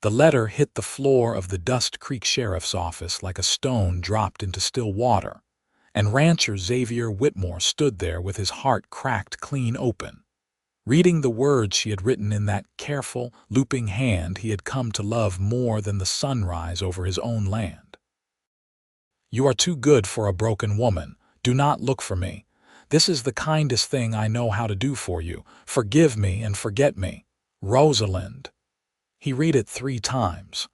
The letter hit the floor of the Dust Creek Sheriff's Office like a stone dropped into still water, and rancher Xavier Whitmore stood there with his heart cracked clean open. Reading the words she had written in that careful, looping hand he had come to love more than the sunrise over his own land. "You are too good for a broken woman. Do not look for me. This is the kindest thing I know how to do for you. Forgive me and forget me. Rosalind." He read it 3 times.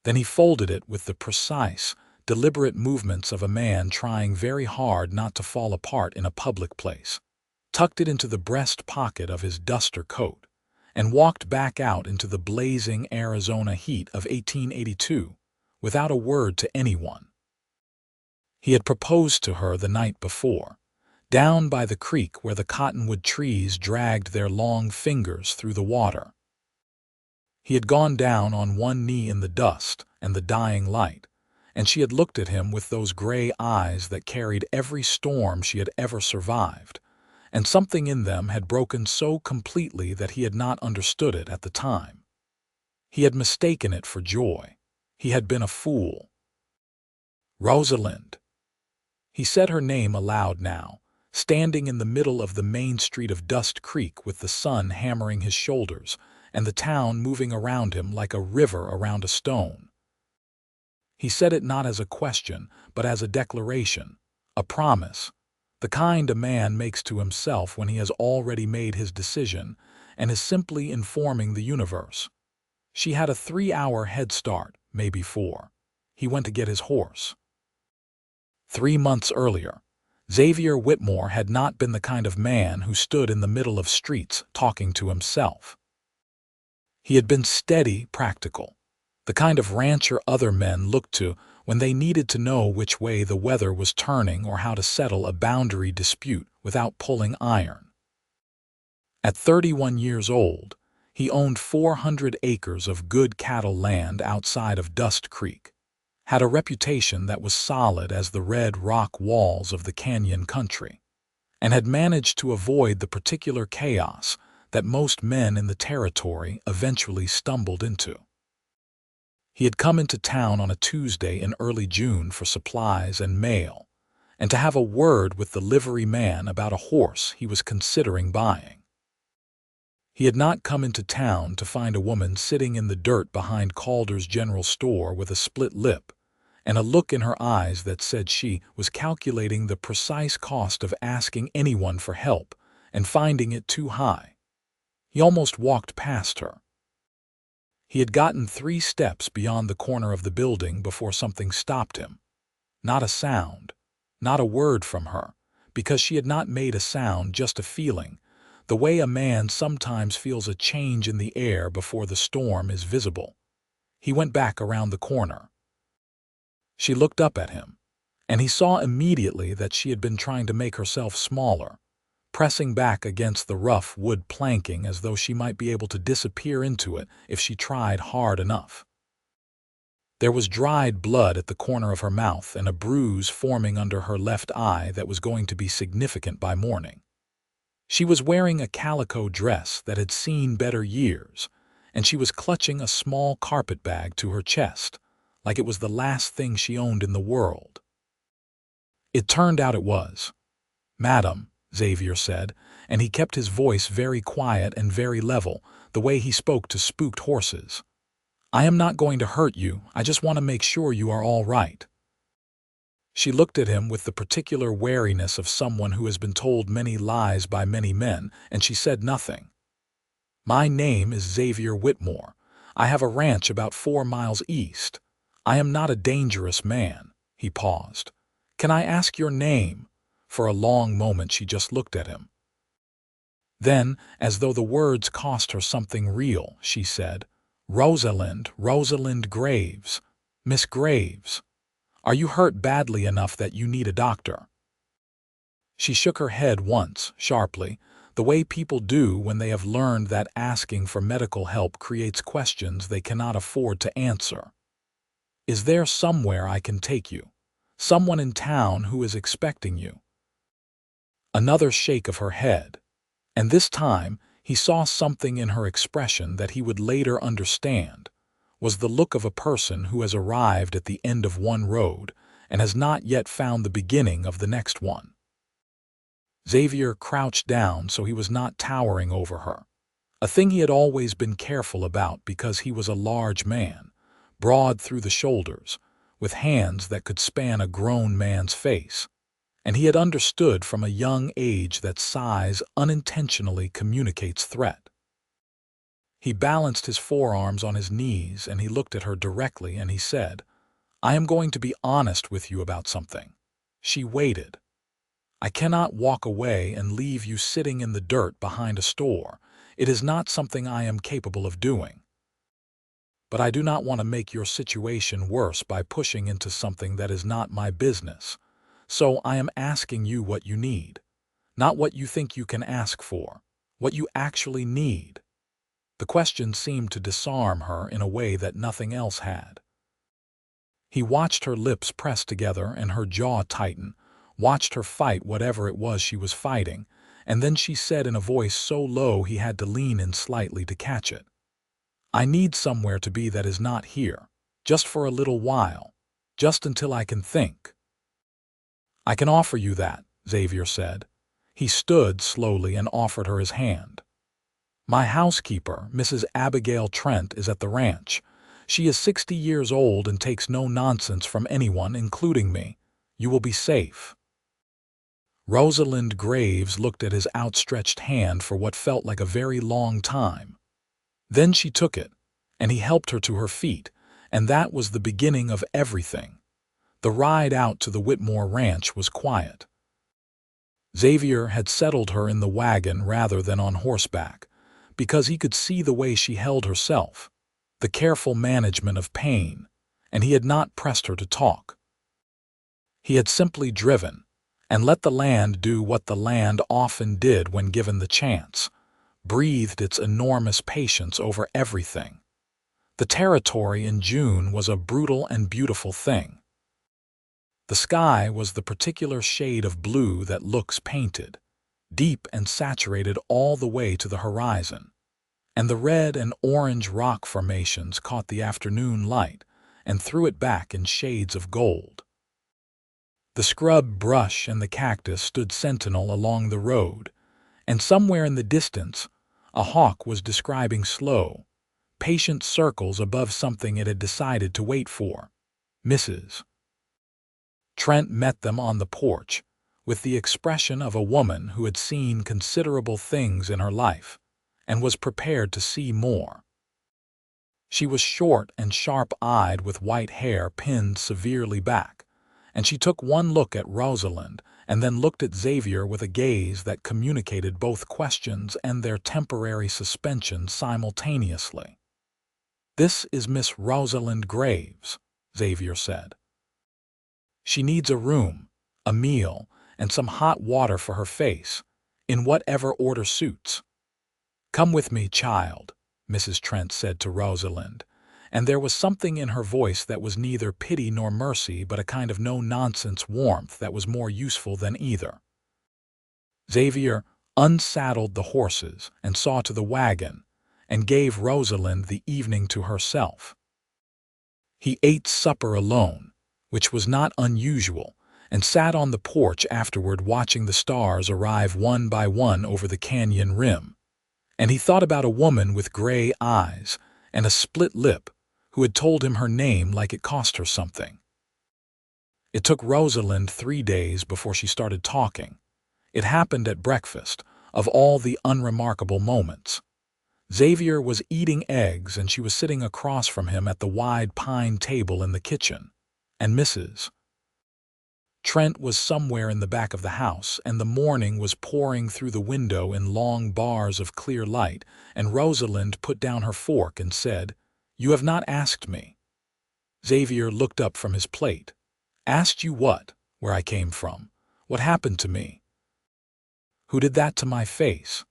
Then he folded it with the precise, deliberate movements of a man trying very hard not to fall apart in a public place, tucked it into the breast pocket of his duster coat, and walked back out into the blazing Arizona heat of 1882 without a word to anyone. He had proposed to her the night before, down by the creek where the cottonwood trees dragged their long fingers through the water. He had gone down on one knee in the dust and the dying light, and she had looked at him with those gray eyes that carried every storm she had ever survived, and something in them had broken so completely that he had not understood it at the time. He had mistaken it for joy. He had been a fool. "Rosalind." He said her name aloud now, standing in the middle of the main street of Dust Creek with the sun hammering his shoulders and the town moving around him like a river around a stone. He said it not as a question, but as a declaration, a promise, the kind a man makes to himself when he has already made his decision and is simply informing the universe. She had a 3-hour head start, maybe 4. He went to get his horse. 3 months earlier, Xavier Whitmore had not been the kind of man who stood in the middle of streets talking to himself. He had been steady, practical, the kind of rancher other men looked to when they needed to know which way the weather was turning or how to settle a boundary dispute without pulling iron. At 31 years old, he owned 400 acres of good cattle land outside of Dust Creek, had a reputation that was solid as the red rock walls of the canyon country, and had managed to avoid the particular chaos that most men in the territory eventually stumbled into. He had come into town on a Tuesday in early June for supplies and mail, and to have a word with the livery man about a horse he was considering buying. He had not come into town to find a woman sitting in the dirt behind Calder's General Store with a split lip and a look in her eyes that said she was calculating the precise cost of asking anyone for help and finding it too high. He almost walked past her. He had gotten 3 steps beyond the corner of the building before something stopped him. Not a sound, not a word from her, because she had not made a sound, just a feeling, the way a man sometimes feels a change in the air before the storm is visible. He went back around the corner. She looked up at him, and he saw immediately that she had been trying to make herself smaller, pressing back against the rough wood planking as though she might be able to disappear into it if she tried hard enough. There was dried blood at the corner of her mouth and a bruise forming under her left eye that was going to be significant by morning. She was wearing a calico dress that had seen better years, and she was clutching a small carpet bag to her chest, like it was the last thing she owned in the world. It turned out it was. "Madam," Xavier said, and he kept his voice very quiet and very level, the way he spoke to spooked horses. "I am not going to hurt you, I just want to make sure you are all right." She looked at him with the particular wariness of someone who has been told many lies by many men, and she said nothing. "My name is Xavier Whitmore. I have a ranch about 4 miles east. I am not a dangerous man." He paused. "Can I ask your name?" For a long moment she just looked at him. Then, as though the words cost her something real, she said, Rosalind Graves. Miss Graves. Are you hurt badly enough that you need a doctor?" She shook her head once, sharply, the way people do when they have learned that asking for medical help creates questions they cannot afford to answer. "Is there somewhere I can take you? Someone in town who is expecting you?" Another shake of her head, and this time He saw something in her expression that he would later understand was the look of a person who has arrived at the end of one road and has not yet found the beginning of the next one. Xavier crouched down so he was not towering over her, a thing he had always been careful about because he was a large man, broad through the shoulders, with hands that could span a grown man's face, and he had understood from a young age that size unintentionally communicates threat. He balanced his forearms on his knees and he looked at her directly and he said, "I am going to be honest with you about something." She waited. "I cannot walk away and leave you sitting in the dirt behind a store. It is not something I am capable of doing. But I do not want to make your situation worse by pushing into something that is not my business. So I am asking you what you need. Not what you think you can ask for. What you actually need." The question seemed to disarm her in a way that nothing else had. He watched her lips press together and her jaw tighten, watched her fight whatever it was she was fighting, and then she said in a voice so low he had to lean in slightly to catch it, "I need somewhere to be that is not here, just for a little while, just until I can think." "I can offer you that," Xavier said. He stood slowly and offered her his hand. "My housekeeper, Mrs. Abigail Trent, is at the ranch. She is 60 years old and takes no nonsense from anyone, including me. You will be safe." Rosalind Graves looked at his outstretched hand for what felt like a very long time. Then she took it, and he helped her to her feet, and that was the beginning of everything. The ride out to the Whitmore Ranch was quiet. Xavier had settled her in the wagon rather than on horseback, because he could see the way she held herself, the careful management of pain, and he had not pressed her to talk. He had simply driven, and let the land do what the land often did when given the chance, breathed its enormous patience over everything. The territory in June was a brutal and beautiful thing. The sky was the particular shade of blue that looks painted, deep and saturated all the way to the horizon, and the red and orange rock formations caught the afternoon light and threw it back in shades of gold. The scrub brush and the cactus stood sentinel along the road, and somewhere in the distance a hawk was describing slow, patient circles above something it had decided to wait for. Mrs. Trent met them on the porch, with the expression of a woman who had seen considerable things in her life and was prepared to see more. She was short and sharp-eyed with white hair pinned severely back, and she took one look at Rosalind and then looked at Xavier with a gaze that communicated both questions and their temporary suspension simultaneously. "This is Miss Rosalind Graves," Xavier said. "She needs a room, a meal, and some hot water for her face, in whatever order suits." "Come with me, child," Mrs. Trent said to Rosalind, and there was something in her voice that was neither pity nor mercy but a kind of no-nonsense warmth that was more useful than either. Xavier unsaddled the horses and saw to the wagon and gave Rosalind the evening to herself. He ate supper alone, which was not unusual, and sat on the porch afterward watching the stars arrive one by one over the canyon rim. And he thought about a woman with gray eyes and a split lip who had told him her name like it cost her something. It took Rosalind 3 days before she started talking. It happened at breakfast, of all the unremarkable moments. Xavier was eating eggs and she was sitting across from him at the wide pine table in the kitchen, and Mrs. Trent was somewhere in the back of the house, and the morning was pouring through the window in long bars of clear light, and Rosalind put down her fork and said, "You have not asked me." Xavier looked up from his plate. "Asked you what? Where I came from? What happened to me? Who did that to my face?"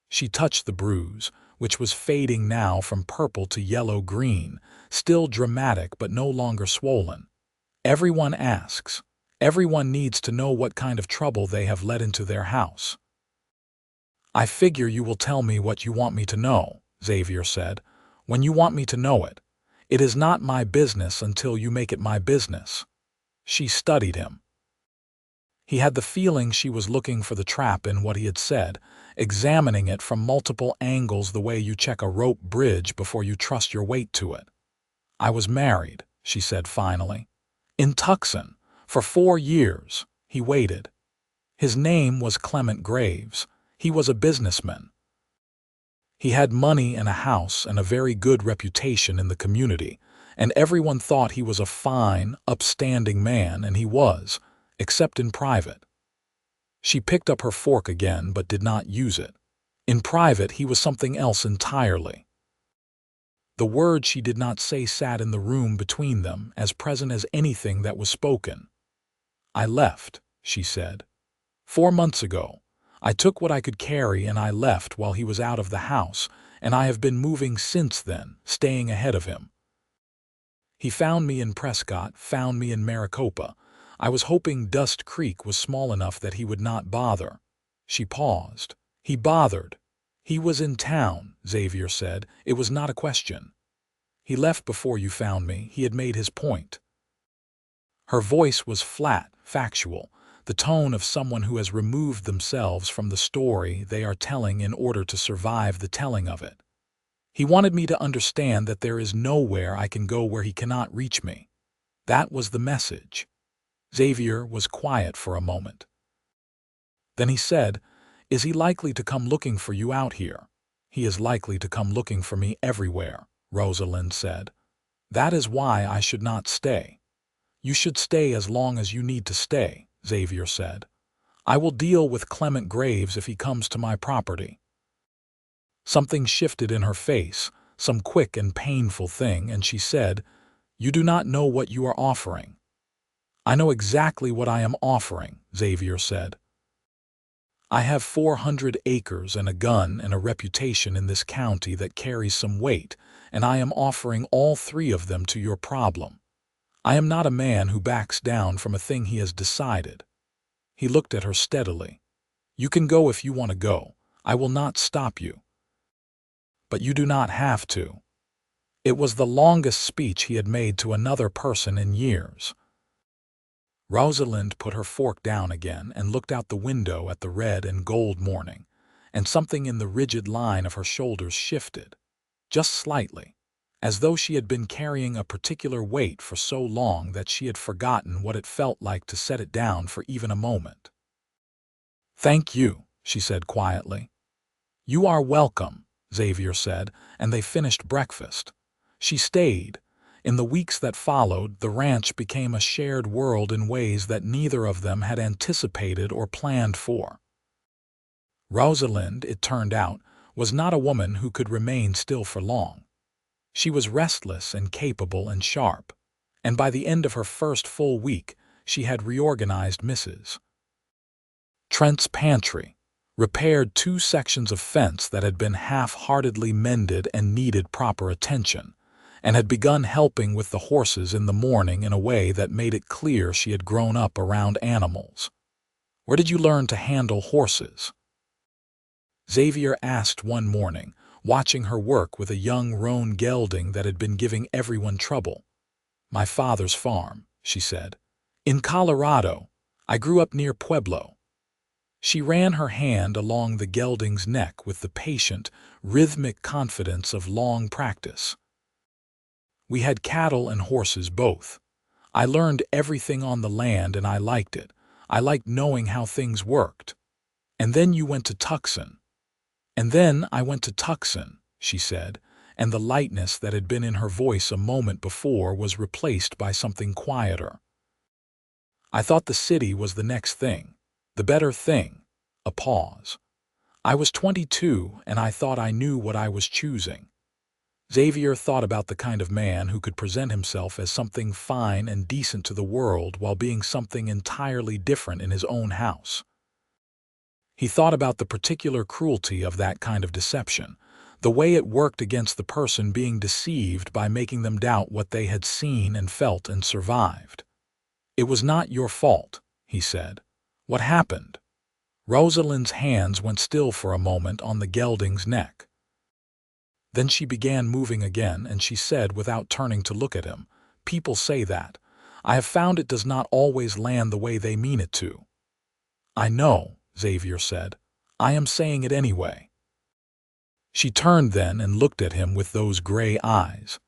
She touched the bruise, which was fading now from purple to yellow-green, still dramatic but no longer swollen. "Everyone asks. Everyone needs to know what kind of trouble they have let into their house." I figure you will tell me what you want me to know, Xavier said, when you want me to know it. It is not my business until you make it my business. She studied him. He had the feeling she was looking for the trap in what he had said, examining it from multiple angles the way you check a rope bridge before you trust your weight to it. I was married, she said finally. In Tucson, for 4 years. He waited. His name was Clement Graves. He was a businessman. He had money and a house and a very good reputation in the community, and everyone thought he was a fine, upstanding man, and he was, except in private. She picked up her fork again but did not use it. In private, he was something else entirely. The word she did not say sat in the room between them, as present as anything that was spoken. I left, she said. 4 months ago. I took what I could carry and I left while he was out of the house, and I have been moving since then, staying ahead of him. He found me in Prescott, found me in Maricopa. I was hoping Dust Creek was small enough that he would not bother. She paused. He bothered. He was in town, Xavier said. It was not a question. He left before you found me. He had made his point. Her voice was flat, factual, the tone of someone who has removed themselves from the story they are telling in order to survive the telling of it. He wanted me to understand that there is nowhere I can go where he cannot reach me. That was the message. Xavier was quiet for a moment. Then he said, "Is he likely to come looking for you out here?" "He is likely to come looking for me everywhere," Rosalind said. "That is why I should not stay." "You should stay as long as you need to stay," Xavier said. "I will deal with Clement Graves if he comes to my property." Something shifted in her face, some quick and painful thing, and she said, "You do not know what you are offering." "I know exactly what I am offering," Xavier said. "I have 400 acres and a gun and a reputation in this county that carries some weight, and I am offering all 3 of them to your problem. I am not a man who backs down from a thing he has decided." He looked at her steadily. "You can go if you want to go. I will not stop you. But you do not have to." It was the longest speech he had made to another person in years. Rosalind put her fork down again and looked out the window at the red and gold morning, and something in the rigid line of her shoulders shifted, just slightly, as though she had been carrying a particular weight for so long that she had forgotten what it felt like to set it down for even a moment. "Thank you," she said quietly. "You are welcome," Xavier said, and they finished breakfast. She stayed. In the weeks that followed, the ranch became a shared world in ways that neither of them had anticipated or planned for. Rosalind, it turned out, was not a woman who could remain still for long. She was restless and capable and sharp, and by the end of her first full week, she had reorganized Mrs. Trent's pantry, repaired 2 sections of fence that had been half-heartedly mended and needed proper attention, and had begun helping with the horses in the morning in a way that made it clear she had grown up around animals. "Where did you learn to handle horses?" Xavier asked one morning, watching her work with a young roan gelding that had been giving everyone trouble. "My father's farm," she said. "In Colorado. I grew up near Pueblo." She ran her hand along the gelding's neck with the patient, rhythmic confidence of long practice. "We had cattle and horses both. I learned everything on the land and I liked it. I liked knowing how things worked. And then you went to Tucson." "And then I went to Tucson," she said, and the lightness that had been in her voice a moment before was replaced by something quieter. "I thought the city was the next thing, the better thing." A pause. "I was 22 and I thought I knew what I was choosing." Xavier thought about the kind of man who could present himself as something fine and decent to the world while being something entirely different in his own house. He thought about the particular cruelty of that kind of deception, the way it worked against the person being deceived by making them doubt what they had seen and felt and survived. "It was not your fault," he said. "What happened?" Rosalind's hands went still for a moment on the gelding's neck. Then she began moving again, and she said without turning to look at him, "People say that. I have found it does not always land the way they mean it to." "I know," Xavier said. "I am saying it anyway." She turned then and looked at him with those gray eyes,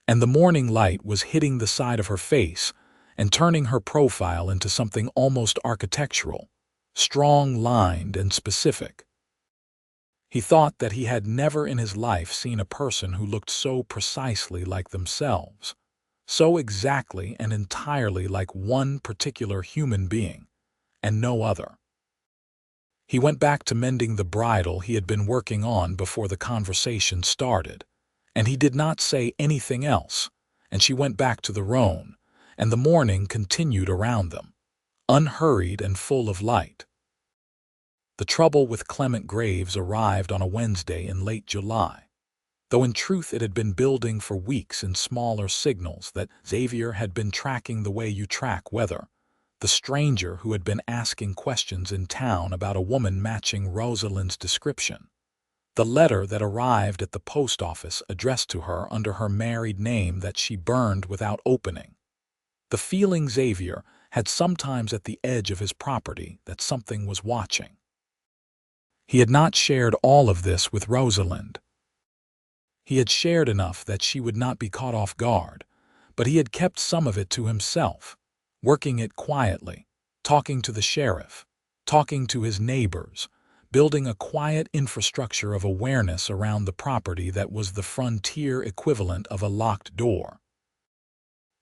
and the morning light was hitting the side of her face and turning her profile into something almost architectural, strong-lined and specific. He thought that he had never in his life seen a person who looked so precisely like themselves, so exactly and entirely like one particular human being, and no other. He went back to mending the bridle he had been working on before the conversation started, and he did not say anything else, and she went back to the roan, and the morning continued around them, unhurried and full of light. The trouble with Clement Graves arrived on a Wednesday in late July, though in truth it had been building for weeks in smaller signals that Xavier had been tracking the way you track weather. The stranger who had been asking questions in town about a woman matching Rosalind's description. The letter that arrived at the post office addressed to her under her married name that she burned without opening. The feeling Xavier had sometimes at the edge of his property that something was watching. He had not shared all of this with Rosalind. He had shared enough that she would not be caught off guard, but he had kept some of it to himself, working it quietly, talking to the sheriff, talking to his neighbors, building a quiet infrastructure of awareness around the property that was the frontier equivalent of a locked door.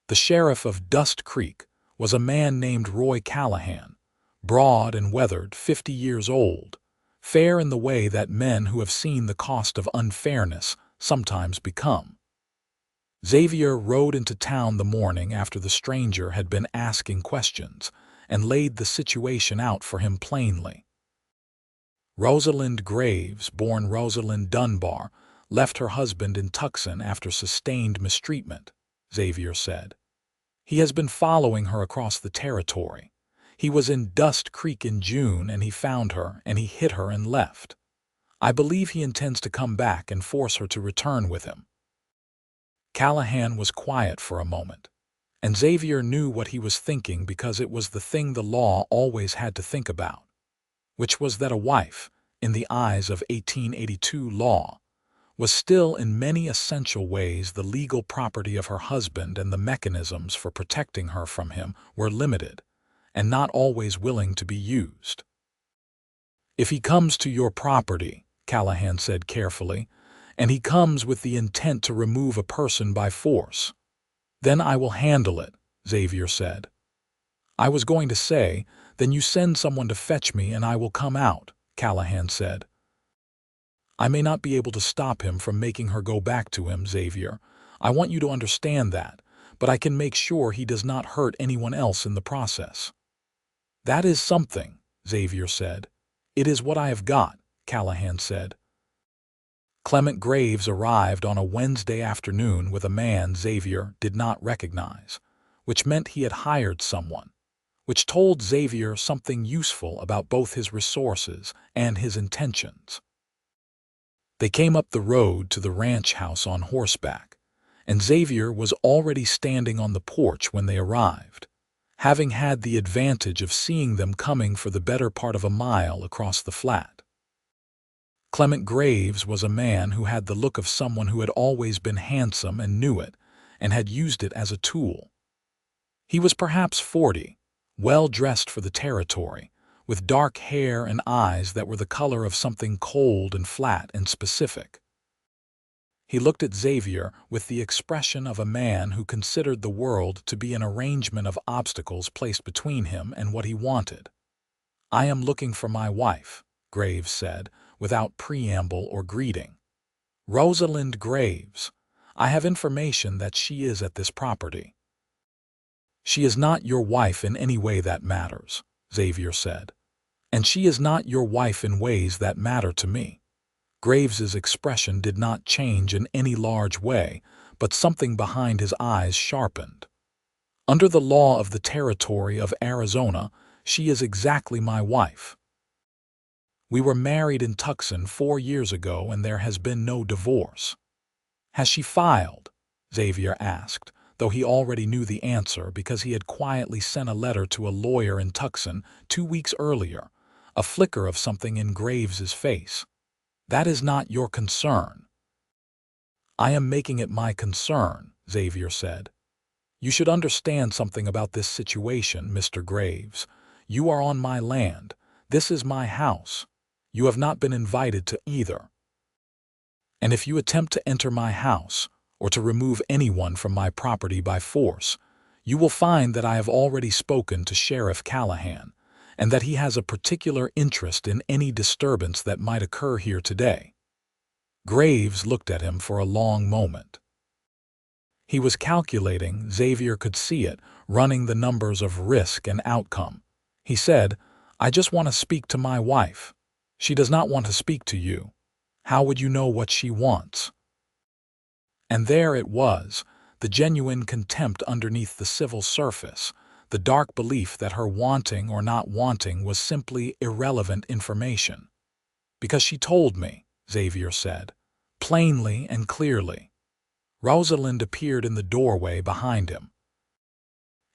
The sheriff of Dust Creek was a man named Roy Callahan, broad and weathered, 50 years old, fair in the way that men who have seen the cost of unfairness sometimes become. Xavier rode into town the morning after the stranger had been asking questions and laid the situation out for him plainly. Rosalind Graves, born Rosalind Dunbar, left her husband in Tucson after sustained mistreatment, Xavier said. He has been following her across the territory. He was in Dust Creek in June and he found her and he hit her and left. I believe he intends to come back and force her to return with him. Callahan was quiet for a moment, and Xavier knew what he was thinking because it was the thing the law always had to think about, which was that a wife, in the eyes of 1882 law, was still in many essential ways the legal property of her husband, and the mechanisms for protecting her from him were limited and not always willing to be used. "If he comes to your property," Callahan said carefully, "and he comes with the intent to remove a person by force, then I will handle it," Xavier said. "I was going to say, then you send someone to fetch me and I will come out," Callahan said. "I may not be able to stop him from making her go back to him, Xavier. I want you to understand that, but I can make sure he does not hurt anyone else in the process." "That is something," Xavier said. "It is what I have got," Callahan said. Clement Graves arrived on a Wednesday afternoon with a man Xavier did not recognize, which meant he had hired someone, which told Xavier something useful about both his resources and his intentions. They came up the road to the ranch house on horseback, and Xavier was already standing on the porch when they arrived, having had the advantage of seeing them coming for the better part of a mile across the flat. Clement Graves was a man who had the look of someone who had always been handsome and knew it, and had used it as a tool. He was perhaps 40, well dressed for the territory, with dark hair and eyes that were the color of something cold and flat and specific. He looked at Xavier with the expression of a man who considered the world to be an arrangement of obstacles placed between him and what he wanted. "I am looking for my wife," Graves said, without preamble or greeting. "Rosalind Graves. I have information that she is at this property." "She is not your wife in any way that matters," Xavier said. "And she is not your wife in ways that matter to me." Graves's expression did not change in any large way, but something behind his eyes sharpened. "Under the law of the territory of Arizona, she is exactly my wife." We were married in Tucson 4 years ago and there has been no divorce." "Has she filed?" Xavier asked, though he already knew the answer because he had quietly sent a letter to a lawyer in Tucson 2 weeks earlier, a flicker of something in Graves's face. "That is not your concern." "I am making it my concern," Xavier said. "You should understand something about this situation, Mr. Graves. You are on my land. This is my house. You have not been invited to either. And if you attempt to enter my house, or to remove anyone from my property by force, you will find that I have already spoken to Sheriff Callahan, and that he has a particular interest in any disturbance that might occur here today." Graves looked at him for a long moment. He was calculating, Xavier could see it, running the numbers of risk and outcome. He said, "I just want to speak to my wife. She does not want to speak to you. How would you know what she wants?" And there it was, the genuine contempt underneath the civil surface, the dark belief that her wanting or not wanting was simply irrelevant information. "Because she told me," Xavier said, plainly and clearly. Rosalind appeared in the doorway behind him.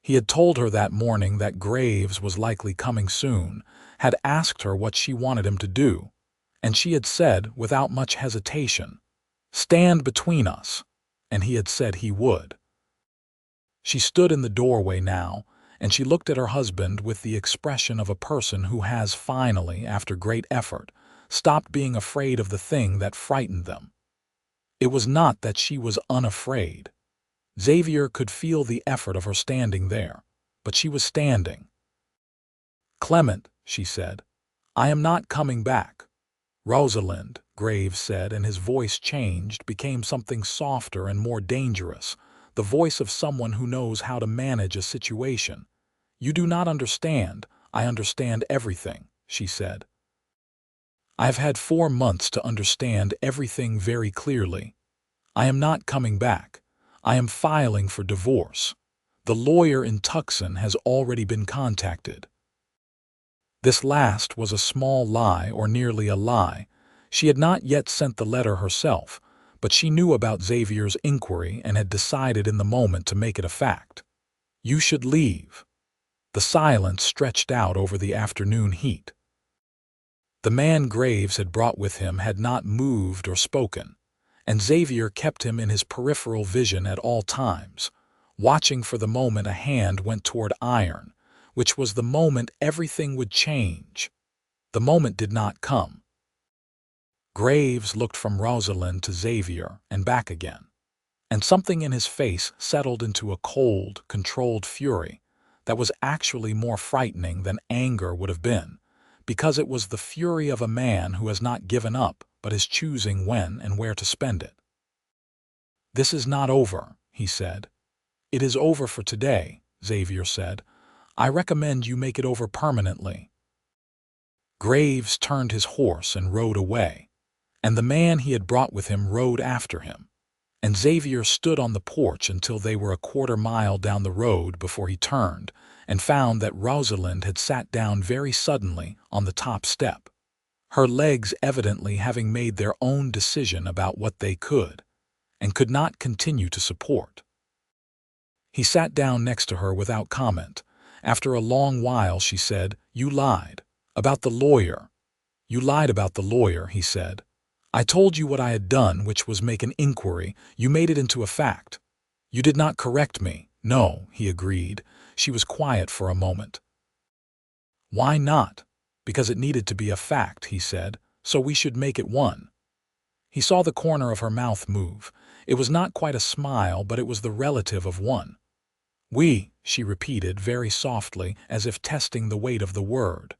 He had told her that morning that Graves was likely coming soon, had asked her what she wanted him to do, and she had said, without much hesitation, "Stand between us," and he had said he would. She stood in the doorway now, and she looked at her husband with the expression of a person who has finally, after great effort, stopped being afraid of the thing that frightened them. It was not that she was unafraid. Xavier could feel the effort of her standing there, but she was standing. "Clement," she said, "I am not coming back." "Rosalind," Graves said, and his voice changed, became something softer and more dangerous, the voice of someone who knows how to manage a situation. "You do not understand. I understand everything," she said. "I have had 4 months to understand everything very clearly. I am not coming back. I am filing for divorce. The lawyer in Tucson has already been contacted." This last was a small lie, or nearly a lie. She had not yet sent the letter herself, but she knew about Xavier's inquiry and had decided in the moment to make it a fact. "You should leave." The silence stretched out over the afternoon heat. The man Graves had brought with him had not moved or spoken, and Xavier kept him in his peripheral vision at all times, watching for the moment a hand went toward iron, which was the moment everything would change. The moment did not come. Graves looked from Rosalind to Xavier and back again, and something in his face settled into a cold, controlled fury that was actually more frightening than anger would have been, because it was the fury of a man who has not given up but is choosing when and where to spend it. "This is not over," he said. "It is over for today," Xavier said. "I recommend you make it over permanently." Graves turned his horse and rode away, and the man he had brought with him rode after him, and Xavier stood on the porch until they were a quarter-mile down the road before he turned and found that Rosalind had sat down very suddenly on the top step, her legs evidently having made their own decision about what they could and could not continue to support. He sat down next to her without comment. After a long while she said, "You lied. About the lawyer. You lied about the lawyer," he said. "I told you what I had done, which was make an inquiry. You made it into a fact. You did not correct me." "No," he agreed. She was quiet for a moment. "Why not?" "Because it needed to be a fact," he said, "so we should make it one." He saw the corner of her mouth move. It was not quite a smile, but it was the relative of one. "We," she repeated very softly, as if testing the weight of the word.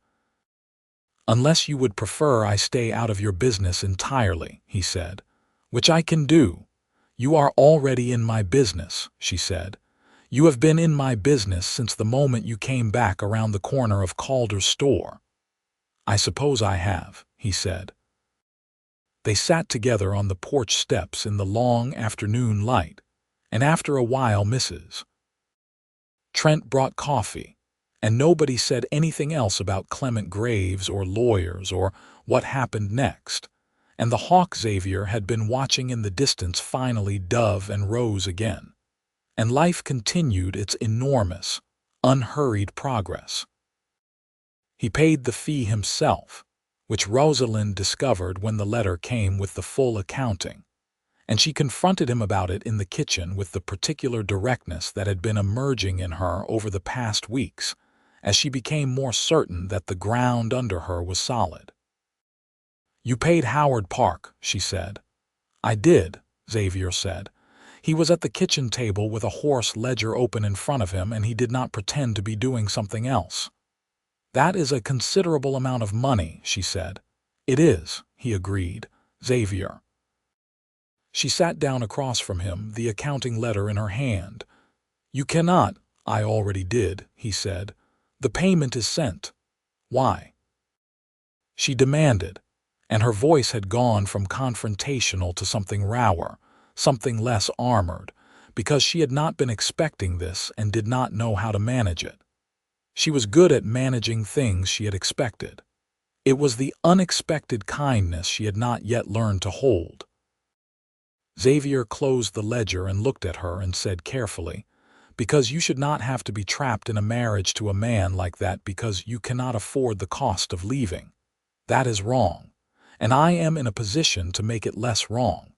"Unless you would prefer I stay out of your business entirely," he said. "Which I can do." "You are already in my business," she said. "You have been in my business since the moment you came back around the corner of Calder's store." "I suppose I have," he said. They sat together on the porch steps in the long afternoon light, and after a while Mrs. Trent brought coffee, and nobody said anything else about Clement Graves or lawyers or what happened next, and the hawk Xavier had been watching in the distance finally dove and rose again, and life continued its enormous, unhurried progress. He paid the fee himself, which Rosalind discovered when the letter came with the full accounting, and she confronted him about it in the kitchen with the particular directness that had been emerging in her over the past weeks, as she became more certain that the ground under her was solid. "You paid Howard Park," she said. "I did," Xavier said. He was at the kitchen table with a horse ledger open in front of him, and he did not pretend to be doing something else. "That is a considerable amount of money," she said. "It is," he agreed. "Xavier." She sat down across from him, the accounting letter in her hand. "You cannot." "I already did," he said. "The payment is sent." "Why?" she demanded, and her voice had gone from confrontational to something rower, something less armored, because she had not been expecting this and did not know how to manage it. She was good at managing things she had expected. It was the unexpected kindness she had not yet learned to hold. Xavier closed the ledger and looked at her and said carefully, "Because you should not have to be trapped in a marriage to a man like that because you cannot afford the cost of leaving. That is wrong, and I am in a position to make it less wrong.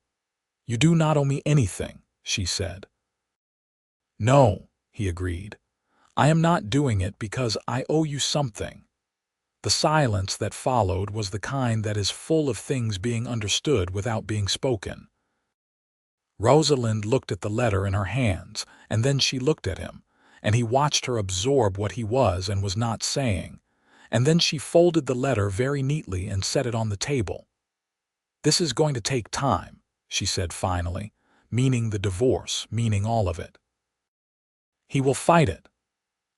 You do not owe me anything," she said. "No," he agreed. "I am not doing it because I owe you something." The silence that followed was the kind that is full of things being understood without being spoken. Rosalind looked at the letter in her hands, and then she looked at him, and he watched her absorb what he was and was not saying, and then she folded the letter very neatly and set it on the table. "This is going to take time," she said finally, meaning the divorce, meaning all of it. "He will fight it.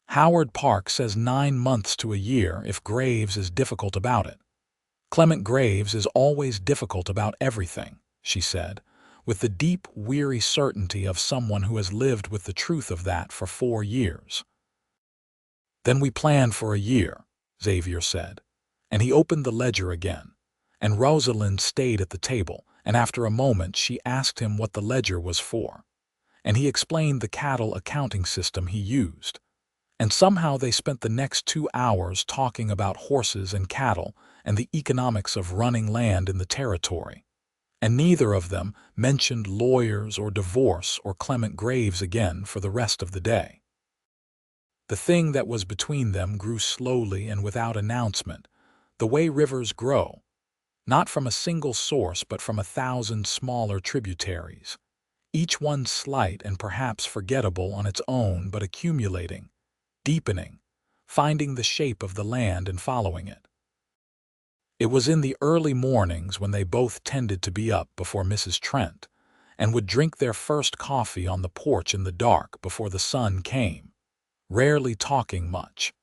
Howard Park says 9 months to a year if Graves is difficult about it. Clement Graves is always difficult about everything," she said, with the deep, weary certainty of someone who has lived with the truth of that for 4 years. "Then we planned for a year," Xavier said, and he opened the ledger again, and Rosalind stayed at the table, and after a moment she asked him what the ledger was for, and he explained the cattle accounting system he used. And somehow they spent the next 2 hours talking about horses and cattle and the economics of running land in the territory. And neither of them mentioned lawyers or divorce or Clement Graves again for the rest of the day. The thing that was between them grew slowly and without announcement, the way rivers grow, not from a single source but from 1,000 smaller tributaries, each one slight and perhaps forgettable on its own but accumulating, deepening, finding the shape of the land and following it. It was in the early mornings when they both tended to be up before Mrs. Trent, and would drink their first coffee on the porch in the dark before the sun came, rarely talking much,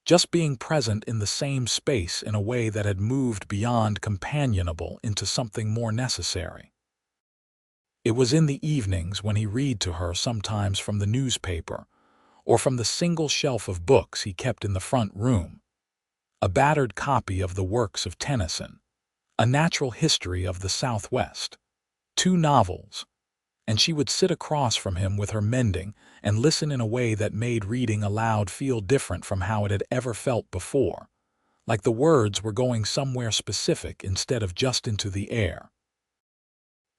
just being present in the same space in a way that had moved beyond companionable into something more necessary. It was in the evenings when he read to her sometimes from the newspaper, or from the single shelf of books he kept in the front room, a battered copy of the works of Tennyson, a natural history of the Southwest, 2 novels, and she would sit across from him with her mending and listen in a way that made reading aloud feel different from how it had ever felt before, like the words were going somewhere specific instead of just into the air.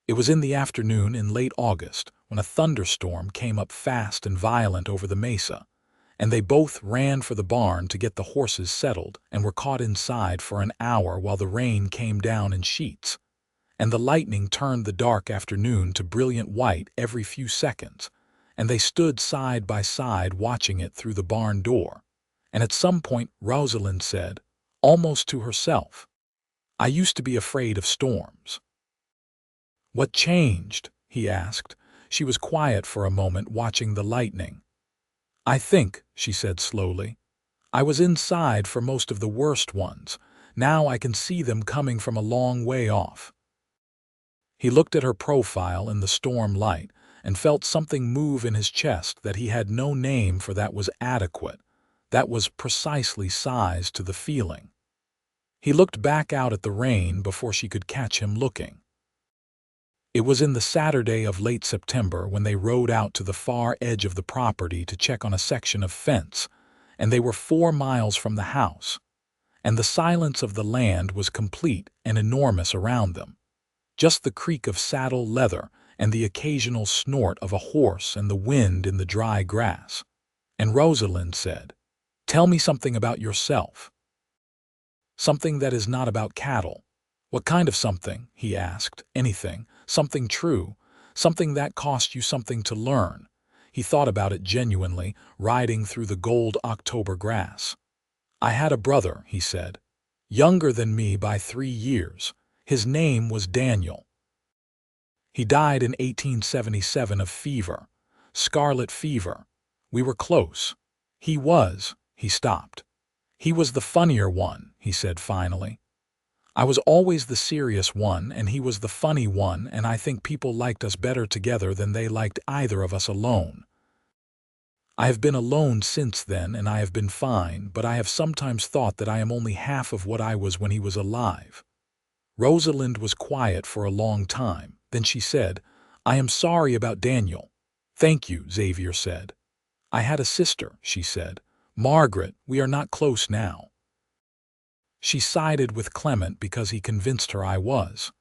It was in the afternoon in late August when a thunderstorm came up fast and violent over the mesa, and they both ran for the barn to get the horses settled and were caught inside for an hour while the rain came down in sheets, and the lightning turned the dark afternoon to brilliant white every few seconds, and they stood side by side watching it through the barn door, and at some point Rosalind said, almost to herself, "I used to be afraid of storms." "What changed?" he asked. She was quiet for a moment watching the lightning. "I think," she said slowly, "I was inside for most of the worst ones. Now I can see them coming from a long way off." He looked at her profile in the storm light and felt something move in his chest that he had no name for, that was adequate, that was precisely sized to the feeling. He looked back out at the rain before she could catch him looking. It was in the Saturday of late September when they rode out to the far edge of the property to check on a section of fence, and they were 4 miles from the house, and the silence of the land was complete and enormous around them. Just the creak of saddle leather and the occasional snort of a horse and the wind in the dry grass. And Rosalind said, "Tell me something about yourself." "Something that is not about cattle." "What kind of something?" he asked. "Anything. Something true. Something that cost you something to learn." He thought about it genuinely, riding through the gold October grass. "I had a brother," he said, "younger than me by 3 years. His name was Daniel. He died in 1877 of fever, scarlet fever. We were close. He stopped. "He was the funnier one," he said finally. "I was always the serious one, and he was the funny one, and I think people liked us better together than they liked either of us alone. I have been alone since then, and I have been fine, but I have sometimes thought that I am only half of what I was when he was alive." Rosalind was quiet for a long time. Then she said, "I am sorry about Daniel." "Thank you," Xavier said. "I had a sister," she said. "Margaret, we are not close now." She sided with Clement because he convinced her I was.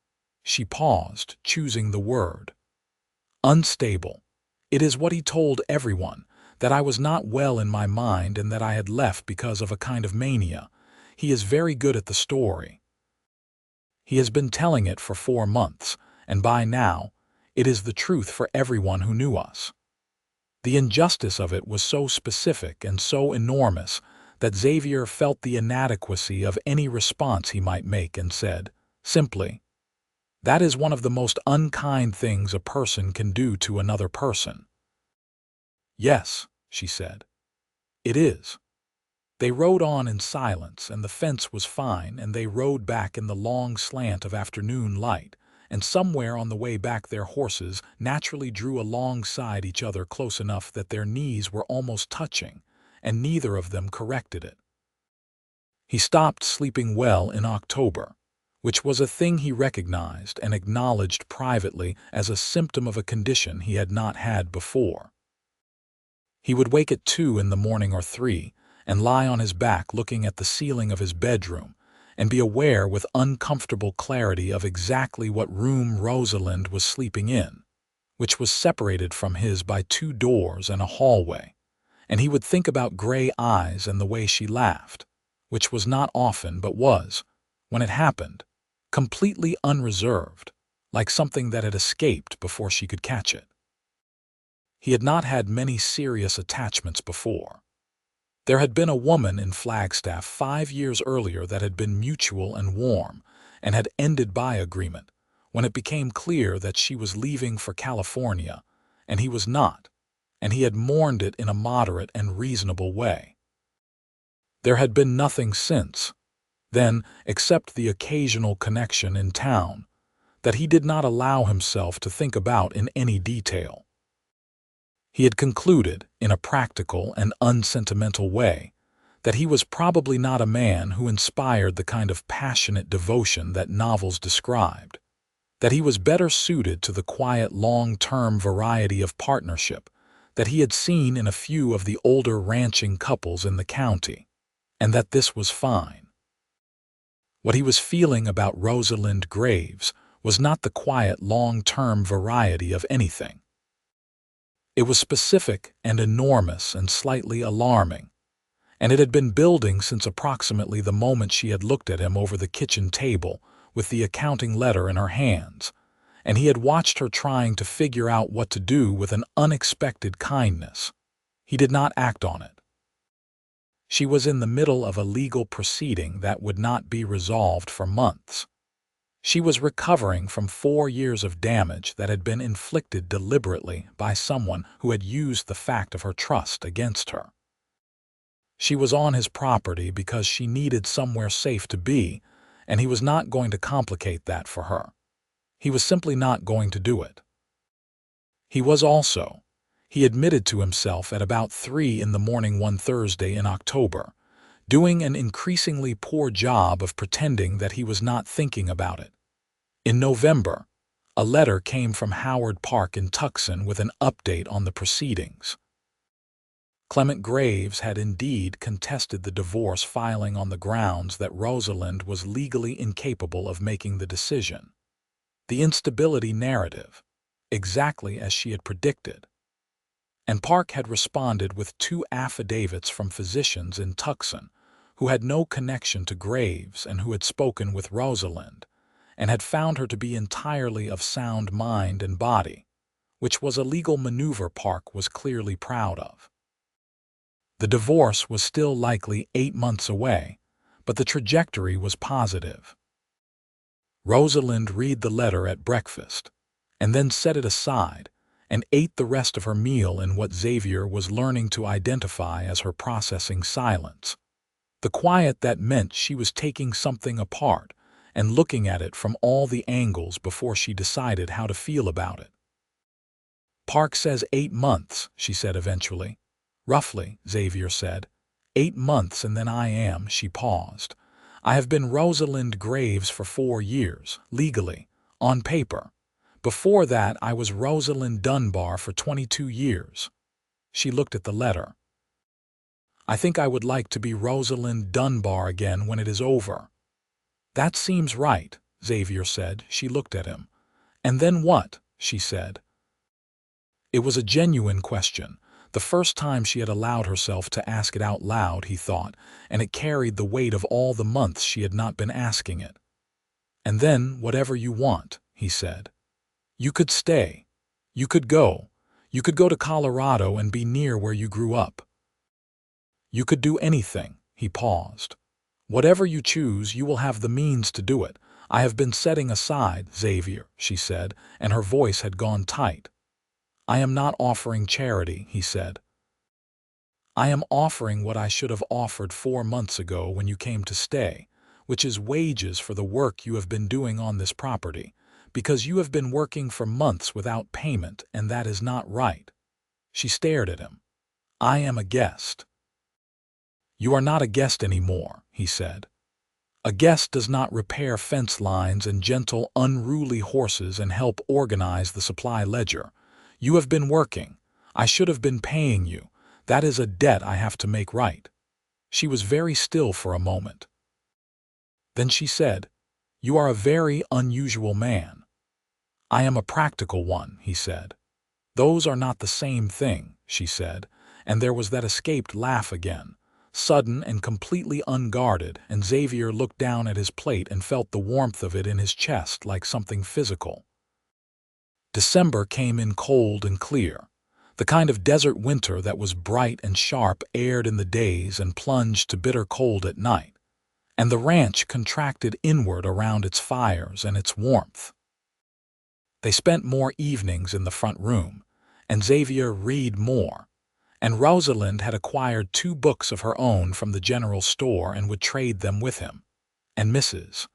She paused, choosing the word. "Unstable. It is what he told everyone, that I was not well in my mind and that I had left because of a kind of mania. He is very good at the story. He has been telling it for 4 months, and by now, it is the truth for everyone who knew us." The injustice of it was so specific and so enormous that Xavier felt the inadequacy of any response he might make and said, simply, "That is one of the most unkind things a person can do to another person." "Yes," she said, "it is." They rode on in silence, and the fence was fine, and they rode back in the long slant of afternoon light, and somewhere on the way back their horses naturally drew alongside each other close enough that their knees were almost touching, and neither of them corrected it. He stopped sleeping well in October, which was a thing he recognized and acknowledged privately as a symptom of a condition he had not had before. He would wake at 2 in the morning or 3, and lie on his back looking at the ceiling of his bedroom, and be aware with uncomfortable clarity of exactly what room Rosalind was sleeping in, which was separated from his by 2 doors and a hallway, and he would think about gray eyes and the way she laughed, which was not often but was, when it happened, completely unreserved, like something that had escaped before she could catch it. He had not had many serious attachments before. There had been a woman in Flagstaff 5 years earlier that had been mutual and warm, and had ended by agreement, when it became clear that she was leaving for California, and he was not, and he had mourned it in a moderate and reasonable way. There had been nothing since then, except the occasional connection in town, that he did not allow himself to think about in any detail. He had concluded, in a practical and unsentimental way, that he was probably not a man who inspired the kind of passionate devotion that novels described, that he was better suited to the quiet long-term variety of partnership that he had seen in a few of the older ranching couples in the county, and that this was fine. What he was feeling about Rosalind Graves was not the quiet long-term variety of anything. It was specific and enormous and slightly alarming, and it had been building since approximately the moment she had looked at him over the kitchen table with the accounting letter in her hands, and he had watched her trying to figure out what to do with an unexpected kindness. He did not act on it. She was in the middle of a legal proceeding that would not be resolved for months. She was recovering from 4 years of damage that had been inflicted deliberately by someone who had used the fact of her trust against her. She was on his property because she needed somewhere safe to be, and he was not going to complicate that for her. He was simply not going to do it. He was also, he admitted to himself at about 3 in the morning one Thursday in October, doing an increasingly poor job of pretending that he was not thinking about it. In November, a letter came from Howard Park in Tucson with an update on the proceedings. Clement Graves had indeed contested the divorce filing on the grounds that Rosalind was legally incapable of making the decision. The instability narrative, exactly as she had predicted. And Park had responded with 2 affidavits from physicians in Tucson who had no connection to Graves and who had spoken with Rosalind and had found her to be entirely of sound mind and body, which was a legal maneuver Park was clearly proud of. The divorce was still likely 8 months away, but the trajectory was positive. Rosalind read the letter at breakfast, and then set it aside and ate the rest of her meal in what Xavier was learning to identify as her processing silence. The quiet that meant she was taking something apart and looking at it from all the angles before she decided how to feel about it. Park says 8 months, she said eventually. Roughly, Xavier said. 8 months and then I am, she paused. I have been Rosalind Graves for 4 years, legally, on paper. Before that, I was Rosalind Dunbar for 22 years. She looked at the letter. I think I would like to be Rosalind Dunbar again when it is over. That seems right, Xavier said. She looked at him. And then what? She said. It was a genuine question, the first time she had allowed herself to ask it out loud, he thought, and it carried the weight of all the months she had not been asking it. And then, whatever you want, he said. You could stay. You could go. You could go to Colorado and be near where you grew up. You could do anything, he paused. Whatever you choose, you will have the means to do it. I have been setting aside, Xavier, she said, and her voice had gone tight. I am not offering charity, he said. I am offering what I should have offered 4 months ago when you came to stay, which is wages for the work you have been doing on this property, because you have been working for months without payment, and that is not right. She stared at him. I am a guest. You are not a guest anymore, he said. A guest does not repair fence lines and gentle, unruly horses and help organize the supply ledger. You have been working. I should have been paying you. That is a debt I have to make right. She was very still for a moment. Then she said, You are a very unusual man. I am a practical one, he said. Those are not the same thing, she said, and there was that escaped laugh again, sudden and completely unguarded, and Xavier looked down at his plate and felt the warmth of it in his chest like something physical. December came in cold and clear, the kind of desert winter that was bright and sharp-aired in the days and plunged to bitter cold at night, and the ranch contracted inward around its fires and its warmth. They spent more evenings in the front room, and Xavier read more, and Rosalind had acquired 2 books of her own from the general store and would trade them with him, and Mrs.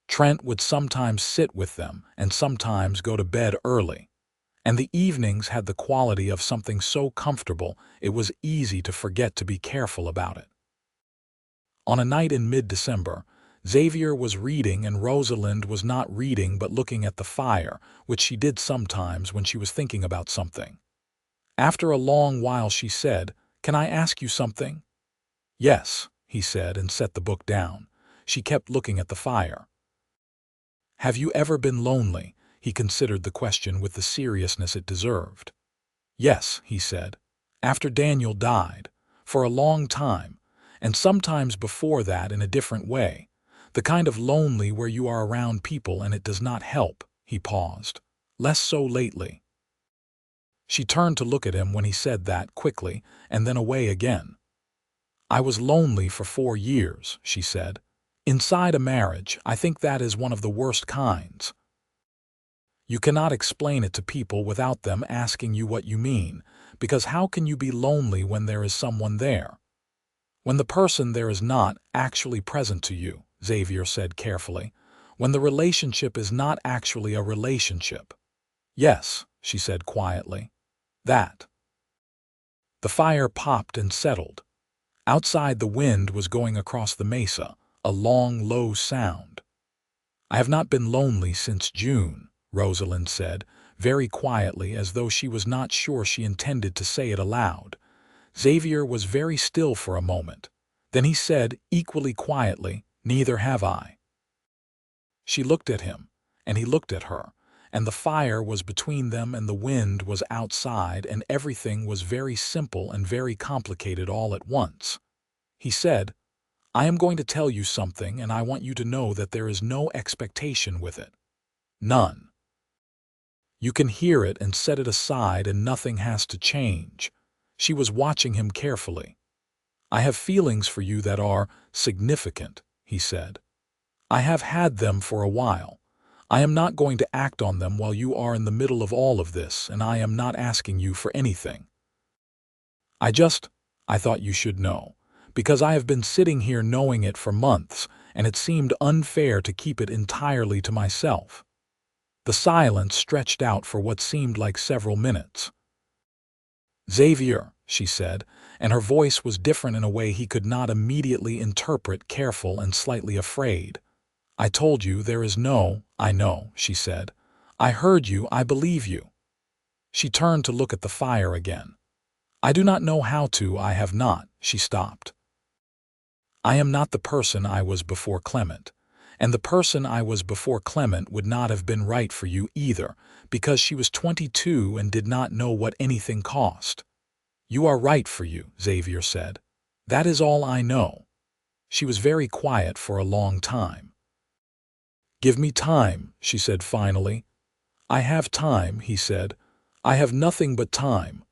Trent would sometimes sit with them and sometimes go to bed early, and the evenings had the quality of something so comfortable it was easy to forget to be careful about it. On a night in mid-December, Xavier was reading and Rosalind was not reading but looking at the fire, which she did sometimes when she was thinking about something. After a long while she said, Can I ask you something? Yes, he said and set the book down. She kept looking at the fire. Have you ever been lonely? He considered the question with the seriousness it deserved. Yes, he said. After Daniel died, for a long time, and sometimes before that in a different way. The kind of lonely where you are around people and it does not help, he paused. Less so lately. She turned to look at him when he said that quickly, and then away again. I was lonely for 4 years, she said. Inside a marriage, I think that is one of the worst kinds. You cannot explain it to people without them asking you what you mean, because how can you be lonely when there is someone there? When the person there is not actually present to you, Xavier said carefully, when the relationship is not actually a relationship. Yes, she said quietly. That. The fire popped and settled, Outside, the wind was going across the mesa, a long, low sound. "I have not been lonely since June," Rosalind said, very quietly, as though she was not sure she intended to say it aloud. Xavier was very still for a moment. Then he said, equally quietly, "Neither have I." She looked at him, and he looked at her, and the fire was between them and the wind was outside, and everything was very simple and very complicated all at once. He said, "I am going to tell you something, and I want you to know that there is no expectation with it. None. You can hear it and set it aside, and nothing has to change." She was watching him carefully. "I have feelings for you that are significant," he said. "I have had them for a while. I am not going to act on them while you are in the middle of all of this, and I am not asking you for anything. I thought you should know, because I have been sitting here knowing it for months, and it seemed unfair to keep it entirely to myself." The silence stretched out for what seemed like several minutes. "Xavier," she said, and her voice was different in a way he could not immediately interpret, careful and slightly afraid. "I told you there is no—" "I know," she said. "I heard you, I believe you." She turned to look at the fire again. "I do not know how to, I have not," she stopped. "I am not the person I was before Clement. And the person I was before Clement would not have been right for you either, because she was 22 and did not know what anything cost." "You are right for you," Xavier said. "That is all I know." She was very quiet for a long time. "Give me time," she said finally. "I have time," he said. "I have nothing but time."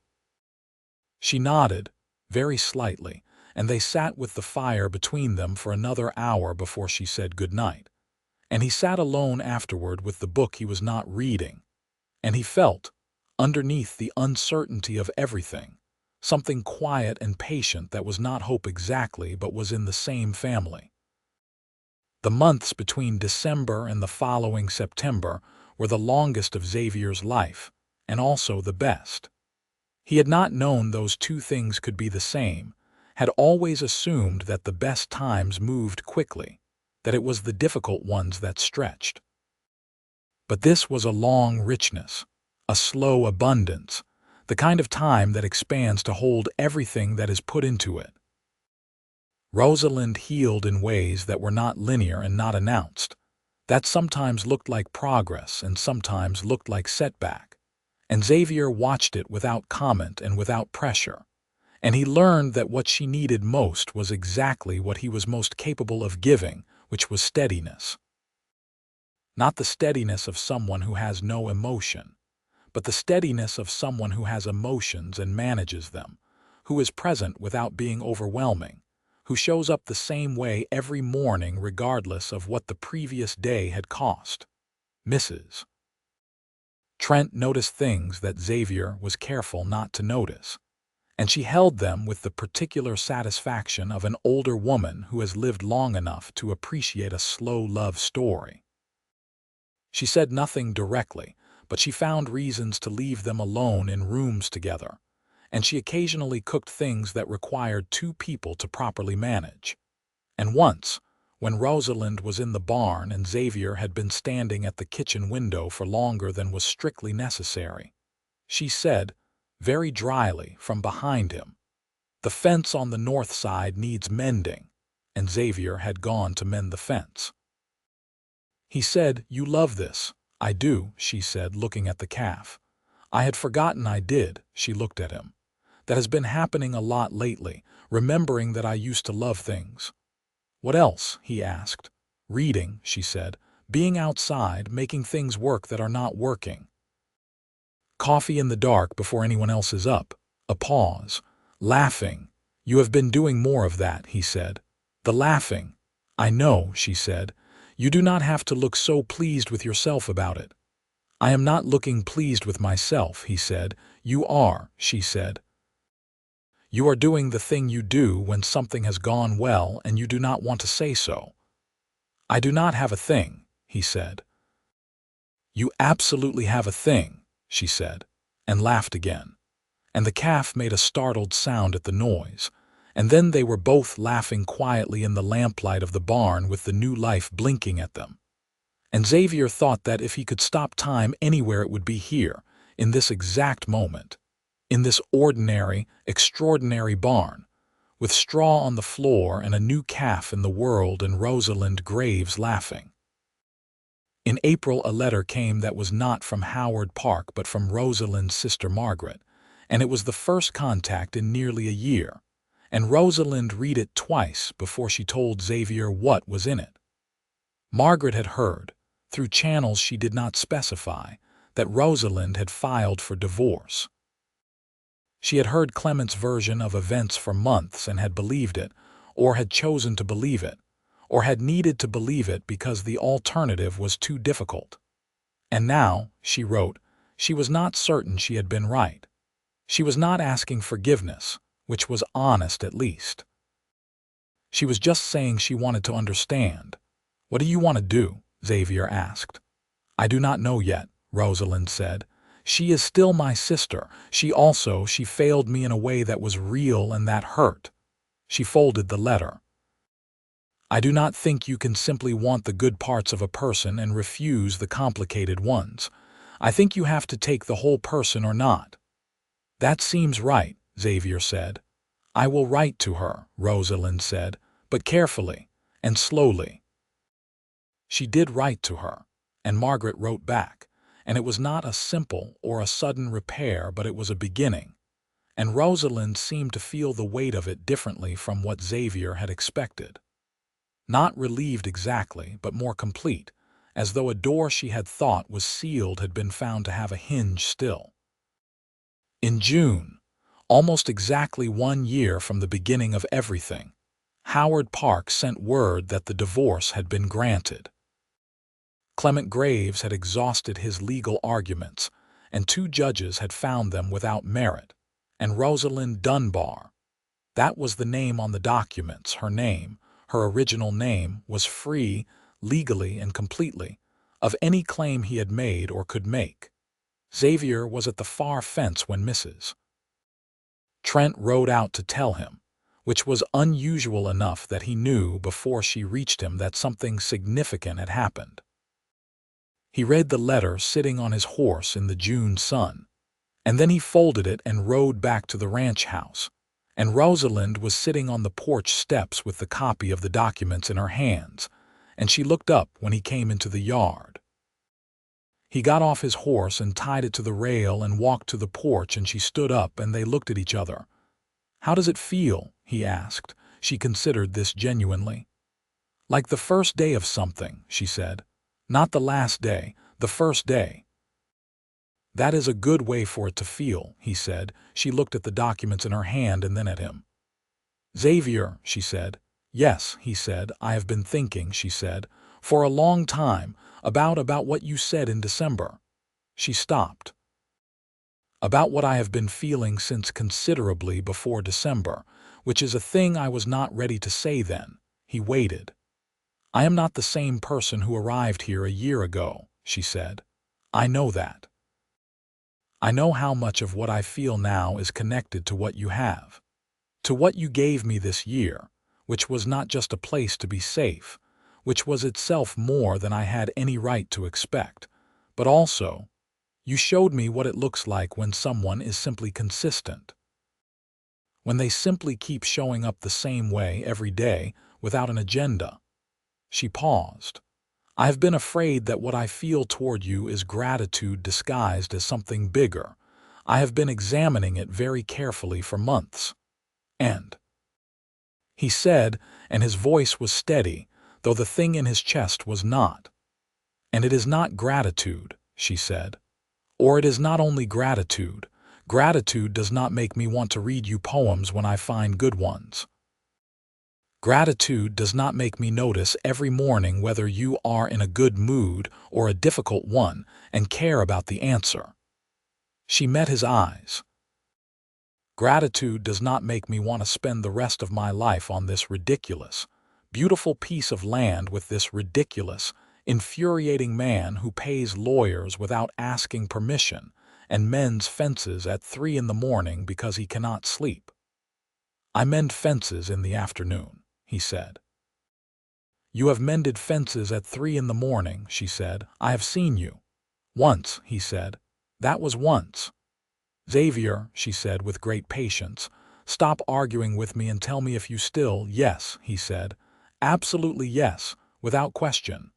She nodded, very slightly, and they sat with the fire between them for another hour before she said good night. And he sat alone afterward with the book he was not reading. And he felt, underneath the uncertainty of everything, something quiet and patient that was not hope exactly, but was in the same family. The months between December and the following September were the longest of Xavier's life, and also the best. He had not known those two things could be the same, had always assumed that the best times moved quickly, that it was the difficult ones that stretched. But this was a long richness, a slow abundance, the kind of time that expands to hold everything that is put into it. Rosalind healed in ways that were not linear and not announced, that sometimes looked like progress and sometimes looked like setback. And Xavier watched it without comment and without pressure, and he learned that what she needed most was exactly what he was most capable of giving, which was steadiness. Not the steadiness of someone who has no emotion, but the steadiness of someone who has emotions and manages them, who is present without being overwhelming, who shows up the same way every morning regardless of what the previous day had cost. Mrs. Trent noticed things that Xavier was careful not to notice, and she held them with the particular satisfaction of an older woman who has lived long enough to appreciate a slow love story. She said nothing directly, but she found reasons to leave them alone in rooms together, and she occasionally cooked things that required two people to properly manage. And once, when Rosalind was in the barn and Xavier had been standing at the kitchen window for longer than was strictly necessary, she said, very dryly from behind him, "The fence on the north side needs mending," and Xavier had gone to mend the fence. He said, "You love this." "I do," she said, looking at the calf. "I had forgotten I did." She looked at him. "That has been happening a lot lately, remembering that I used to love things." "What else?" he asked. "Reading," she said. "Being outside, making things work that are not working." "Coffee in the dark before anyone else is up." A pause. "Laughing." "You have been doing more of that," he said. "The laughing." "I know," she said. "You do not have to look so pleased with yourself about it." "I am not looking pleased with myself," he said. "You are," she said. "You are doing the thing you do when something has gone well and you do not want to say so." "I do not have a thing," he said. "You absolutely have a thing," she said, and laughed again. And the calf made a startled sound at the noise, and then they were both laughing quietly in the lamplight of the barn with the new life blinking at them. And Xavier thought that if he could stop time anywhere it would be here, in this exact moment, in this ordinary, extraordinary barn, with straw on the floor and a new calf in the world and Rosalind Graves laughing. In April a letter came that was not from Howard Park but from Rosalind's sister Margaret, and it was the first contact in nearly a year, and Rosalind read it twice before she told Xavier what was in it. Margaret had heard, through channels she did not specify, that Rosalind had filed for divorce. She had heard Clement's version of events for months and had believed it, or had chosen to believe it, or had needed to believe it because the alternative was too difficult. And now, she wrote, she was not certain she had been right. She was not asking forgiveness, which was honest at least. She was just saying she wanted to understand. "What do you want to do?" Xavier asked. "I do not know yet," Rosalind said. "She is still my sister. She failed me in a way that was real and that hurt." She folded the letter. "I do not think you can simply want the good parts of a person and refuse the complicated ones. I think you have to take the whole person or not." "That seems right," Xavier said. "I will write to her," Rosalind said, "but carefully and slowly." She did write to her, and Margaret wrote back, and it was not a simple or a sudden repair, but it was a beginning, and Rosalind seemed to feel the weight of it differently from what Xavier had expected. Not relieved exactly, but more complete, as though a door she had thought was sealed had been found to have a hinge still. In June, almost exactly 1 year from the beginning of everything, Howard Park sent word that the divorce had been granted. Clement Graves had exhausted his legal arguments, and 2 judges had found them without merit, and Rosalind Dunbar, that was the name on the documents, her name, her original name, was free, legally and completely, of any claim he had made or could make. Xavier was at the far fence when Mrs. Trent rode out to tell him, which was unusual enough that he knew before she reached him that something significant had happened. He read the letter sitting on his horse in the June sun, and then he folded it and rode back to the ranch house, and Rosalind was sitting on the porch steps with the copy of the documents in her hands, and she looked up when he came into the yard. He got off his horse and tied it to the rail and walked to the porch, and she stood up and they looked at each other. "How does it feel?" he asked. She considered this genuinely. "Like the first day of something," she said. "Not the last day, the first day." "That is a good way for it to feel," he said. She looked at the documents in her hand and then at him. "Xavier," she said. "Yes," he said. "I have been thinking," she said, "for a long time, about what you said in December." She stopped. "About what I have been feeling since considerably before December, which is a thing I was not ready to say then." He waited. "I am not the same person who arrived here a year ago," she said. "I know that. I know how much of what I feel now is connected to what you have, to what you gave me this year, which was not just a place to be safe, which was itself more than I had any right to expect, but also, you showed me what it looks like when someone is simply consistent. When they simply keep showing up the same way every day without an agenda." She paused. "I have been afraid that what I feel toward you is gratitude disguised as something bigger. I have been examining it very carefully for months. And," he said, and his voice was steady, though the thing in his chest was not. "And it is not gratitude," she said. "Or it is not only gratitude. Gratitude does not make me want to read you poems when I find good ones. Gratitude does not make me notice every morning whether you are in a good mood or a difficult one and care about the answer." She met his eyes. "Gratitude does not make me want to spend the rest of my life on this ridiculous, beautiful piece of land with this ridiculous, infuriating man who pays lawyers without asking permission and mends fences at 3 in the morning because he cannot sleep. "I mend fences in the afternoon," he said. "You have mended fences at 3 in the morning," she said. "I have seen you." "Once," he said. "That was once." "Xavier," she said with great patience, "stop arguing with me and tell me if you still—" "Yes," he said. "Absolutely yes, without question."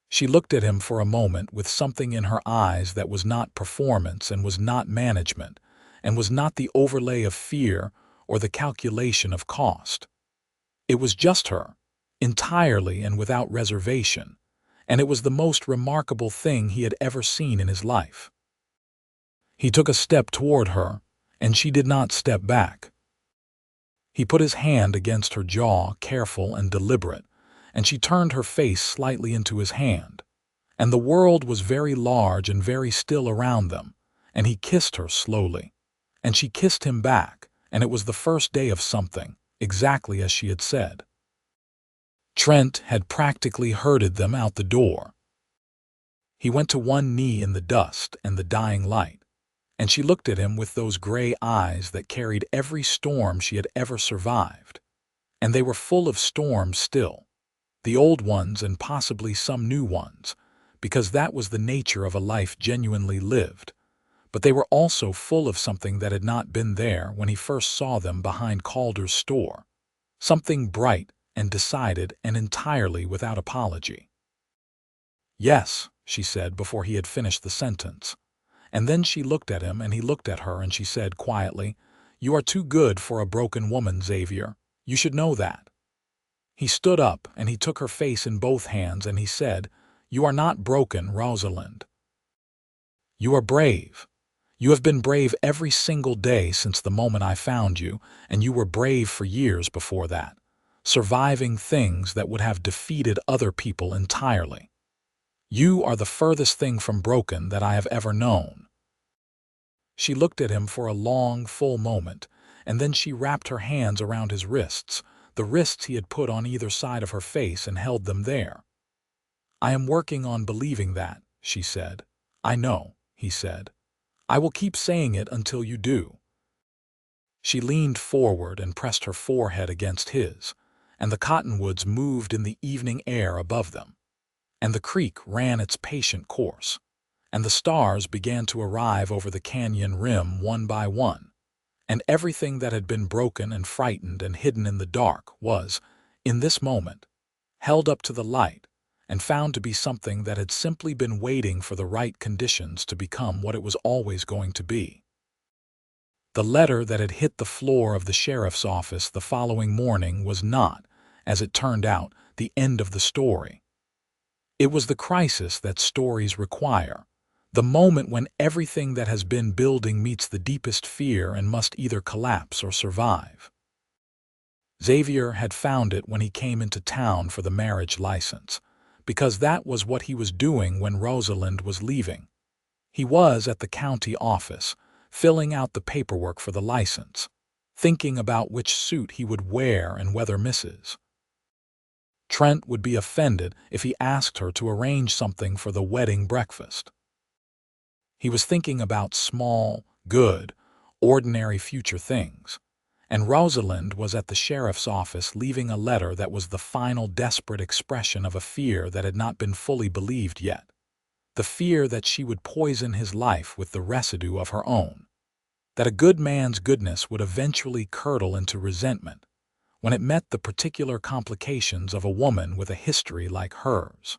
She looked at him for a moment with something in her eyes that was not performance and was not management, and was not the overlay of fear or the calculation of cost. It was just her, entirely and without reservation, and it was the most remarkable thing he had ever seen in his life. He took a step toward her, and she did not step back. He put his hand against her jaw, careful and deliberate, and she turned her face slightly into his hand. And the world was very large and very still around them, and he kissed her slowly. And she kissed him back, and it was the first day of something, exactly as she had said. Trent had practically herded them out the door. He went to one knee in the dust and the dying light, and she looked at him with those gray eyes that carried every storm she had ever survived. And they were full of storms still, the old ones and possibly some new ones, because that was the nature of a life genuinely lived. But they were also full of something that had not been there when he first saw them behind Calder's store, something bright and decided and entirely without apology. "Yes," she said before he had finished the sentence. And then she looked at him and he looked at her and she said quietly, "You are too good for a broken woman, Xavier. You should know that." He stood up and he took her face in both hands and he said, "You are not broken, Rosalind. You are brave. You have been brave every single day since the moment I found you, and you were brave for years before that, surviving things that would have defeated other people entirely. You are the furthest thing from broken that I have ever known." She looked at him for a long, full moment, and then she wrapped her hands around his wrists, the wrists he had put on either side of her face, and held them there. "I am working on believing that," she said. "I know," he said. "I will keep saying it until you do." She leaned forward and pressed her forehead against his, and the cottonwoods moved in the evening air above them, and the creek ran its patient course, and the stars began to arrive over the canyon rim one by one, and everything that had been broken and frightened and hidden in the dark was, in this moment, held up to the light and found to be something that had simply been waiting for the right conditions to become what it was always going to be. The letter that had hit the floor of the sheriff's office the following morning was not, as it turned out, the end of the story. It was the crisis that stories require, the moment when everything that has been building meets the deepest fear and must either collapse or survive. Xavier had found it when he came into town for the marriage license, because that was what he was doing when Rosalind was leaving. He was at the county office, filling out the paperwork for the license, thinking about which suit he would wear and whether Mrs. Trent would be offended if he asked her to arrange something for the wedding breakfast. He was thinking about small, good, ordinary future things, and Rosalind was at the sheriff's office leaving a letter that was the final desperate expression of a fear that had not been fully believed yet, the fear that she would poison his life with the residue of her own, that a good man's goodness would eventually curdle into resentment when it met the particular complications of a woman with a history like hers.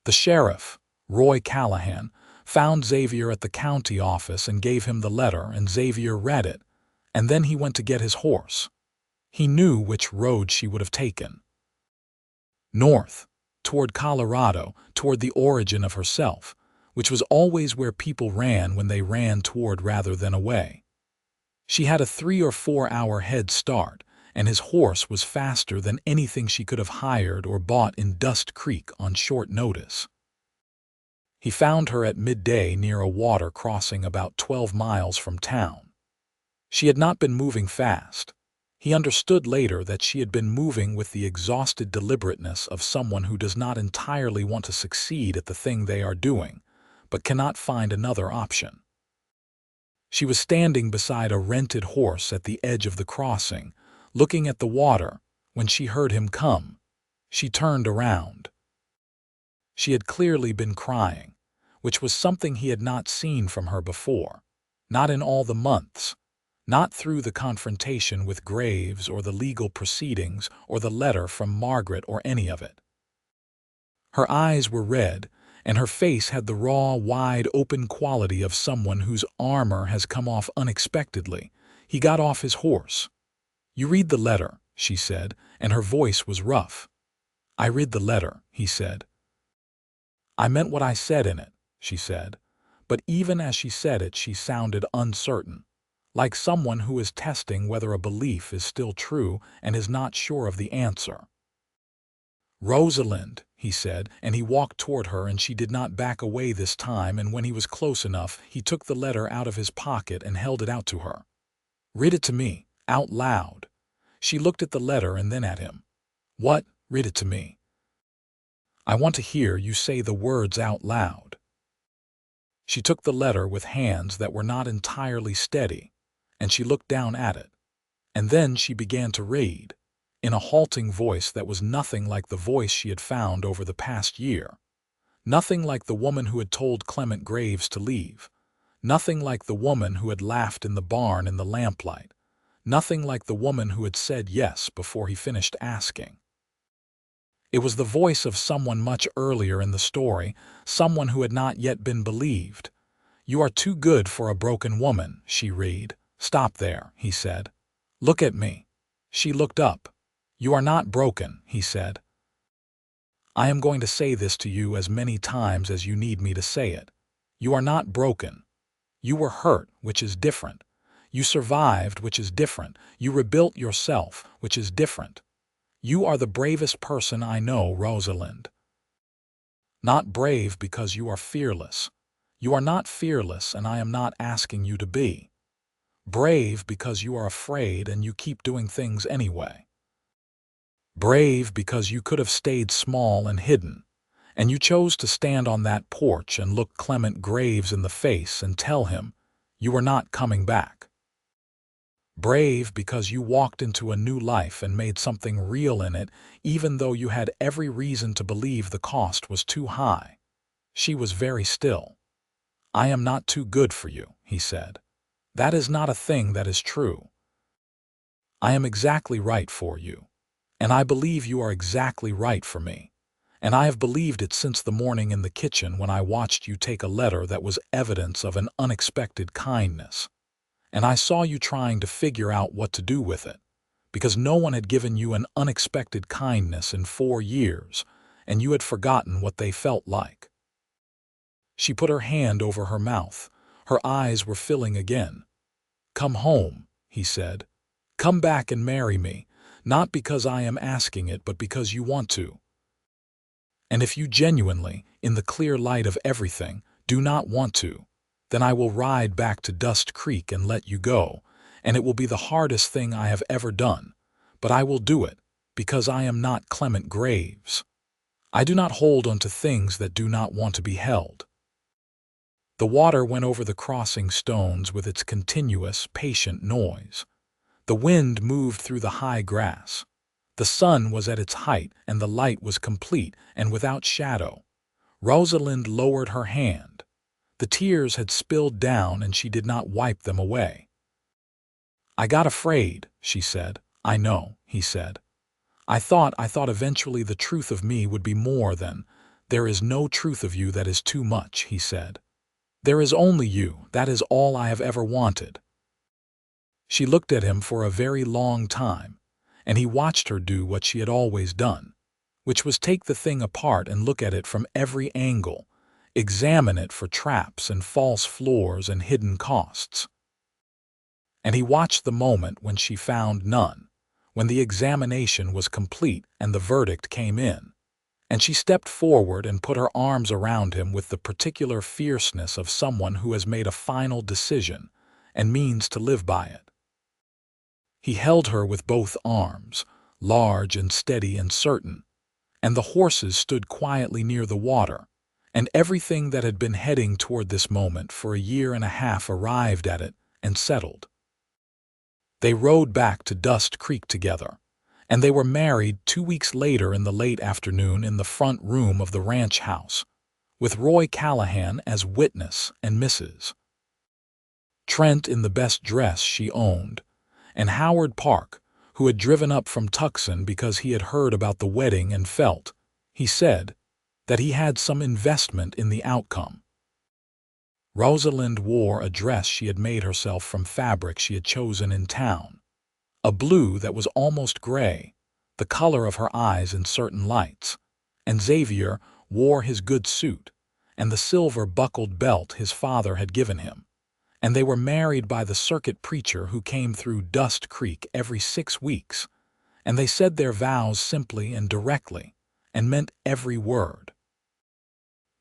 The sheriff, Roy Callahan, found Xavier at the county office and gave him the letter, and Xavier read it, and then he went to get his horse. He knew which road she would have taken. North, toward Colorado, toward the origin of herself, which was always where people ran when they ran toward rather than away. She had a 3 or 4 hour head start, and his horse was faster than anything she could have hired or bought in Dust Creek on short notice. He found her at midday near a water crossing about 12 miles from town. She had not been moving fast. He understood later that she had been moving with the exhausted deliberateness of someone who does not entirely want to succeed at the thing they are doing, but cannot find another option. She was standing beside a rented horse at the edge of the crossing, looking at the water, when she heard him come. She turned around. She had clearly been crying, which was something he had not seen from her before, not in all the months, not through the confrontation with Graves or the legal proceedings or the letter from Margaret or any of it. Her eyes were red, and her face had the raw, wide-open quality of someone whose armor has come off unexpectedly. He got off his horse. "You read the letter," she said, and her voice was rough. "I read the letter," he said. "I meant what I said in it," she said, but even as she said it she sounded uncertain, like someone who is testing whether a belief is still true and is not sure of the answer. "Rosalind," he said, and he walked toward her, and she did not back away this time, and when he was close enough, he took the letter out of his pocket and held it out to her. "Read it to me, out loud." She looked at the letter and then at him. "What? Read it to me." "I want to hear you say the words out loud." She took the letter with hands that were not entirely steady, and she looked down at it. And then she began to read, in a halting voice that was nothing like the voice she had found over the past year. Nothing like the woman who had told Clement Graves to leave. Nothing like the woman who had laughed in the barn in the lamplight. Nothing like the woman who had said yes before he finished asking. It was the voice of someone much earlier in the story, someone who had not yet been believed. "You are too good for a broken woman," she read. "Stop there," he said. "Look at me." She looked up. "You are not broken," he said. "I am going to say this to you as many times as you need me to say it. You are not broken. You were hurt, which is different. You survived, which is different. You rebuilt yourself, which is different. You are the bravest person I know, Rosalind. Not brave because you are fearless. You are not fearless, and I am not asking you to be. Brave because you are afraid and you keep doing things anyway. Brave because you could have stayed small and hidden, and you chose to stand on that porch and look Clement Graves in the face and tell him you were not coming back. Brave because you walked into a new life and made something real in it, even though you had every reason to believe the cost was too high." She was very still. "I am not too good for you," he said. "That is not a thing that is true. I am exactly right for you. And I believe you are exactly right for me. And I have believed it since the morning in the kitchen when I watched you take a letter that was evidence of an unexpected kindness. And I saw you trying to figure out what to do with it, because no one had given you an unexpected kindness in 4 years, and you had forgotten what they felt like." She put her hand over her mouth. Her eyes were filling again. "Come home," he said. "Come back and marry me. Not because I am asking it, but because you want to. And if you genuinely, in the clear light of everything, do not want to, then I will ride back to Dust Creek and let you go, and it will be the hardest thing I have ever done, but I will do it, because I am not Clement Graves. I do not hold on to things that do not want to be held." The water went over the crossing stones with its continuous, patient noise. The wind moved through the high grass. The sun was at its height, and the light was complete and without shadow. Rosalind lowered her hand. The tears had spilled down, and she did not wipe them away. "I got afraid," she said. "I know," he said. I thought eventually the truth of me would be more than, there is no truth of you that is too much," he said. "There is only you, that is all I have ever wanted." She looked at him for a very long time, and he watched her do what she had always done, which was take the thing apart and look at it from every angle, examine it for traps and false floors and hidden costs. And he watched the moment when she found none, when the examination was complete and the verdict came in, and she stepped forward and put her arms around him with the particular fierceness of someone who has made a final decision and means to live by it. He held her with both arms, large and steady and certain, and the horses stood quietly near the water, and everything that had been heading toward this moment for a year and a half arrived at it, and settled. They rode back to Dust Creek together, and they were married 2 weeks later in the late afternoon in the front room of the ranch house, with Roy Callahan as witness and Mrs. Trent in the best dress she owned, and Howard Park, who had driven up from Tucson because he had heard about the wedding and felt, he said, that he had some investment in the outcome. Rosalind wore a dress she had made herself from fabric she had chosen in town, a blue that was almost gray, the color of her eyes in certain lights, and Xavier wore his good suit and the silver buckled belt his father had given him, and they were married by the circuit preacher who came through Dust Creek every 6 weeks, and they said their vows simply and directly, and meant every word.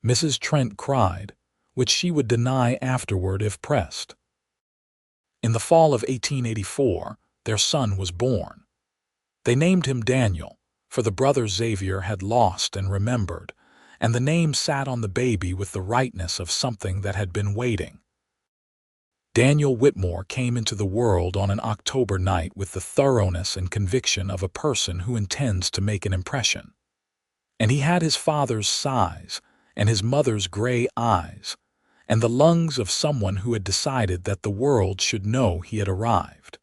Mrs. Trent cried, which she would deny afterward if pressed. In the fall of 1884, their son was born. They named him Daniel, for the brother Xavier had lost and remembered, and the name sat on the baby with the rightness of something that had been waiting. Daniel Whitmore came into the world on an October night with the thoroughness and conviction of a person who intends to make an impression. And he had his father's size and his mother's gray eyes, and the lungs of someone who had decided that the world should know he had arrived.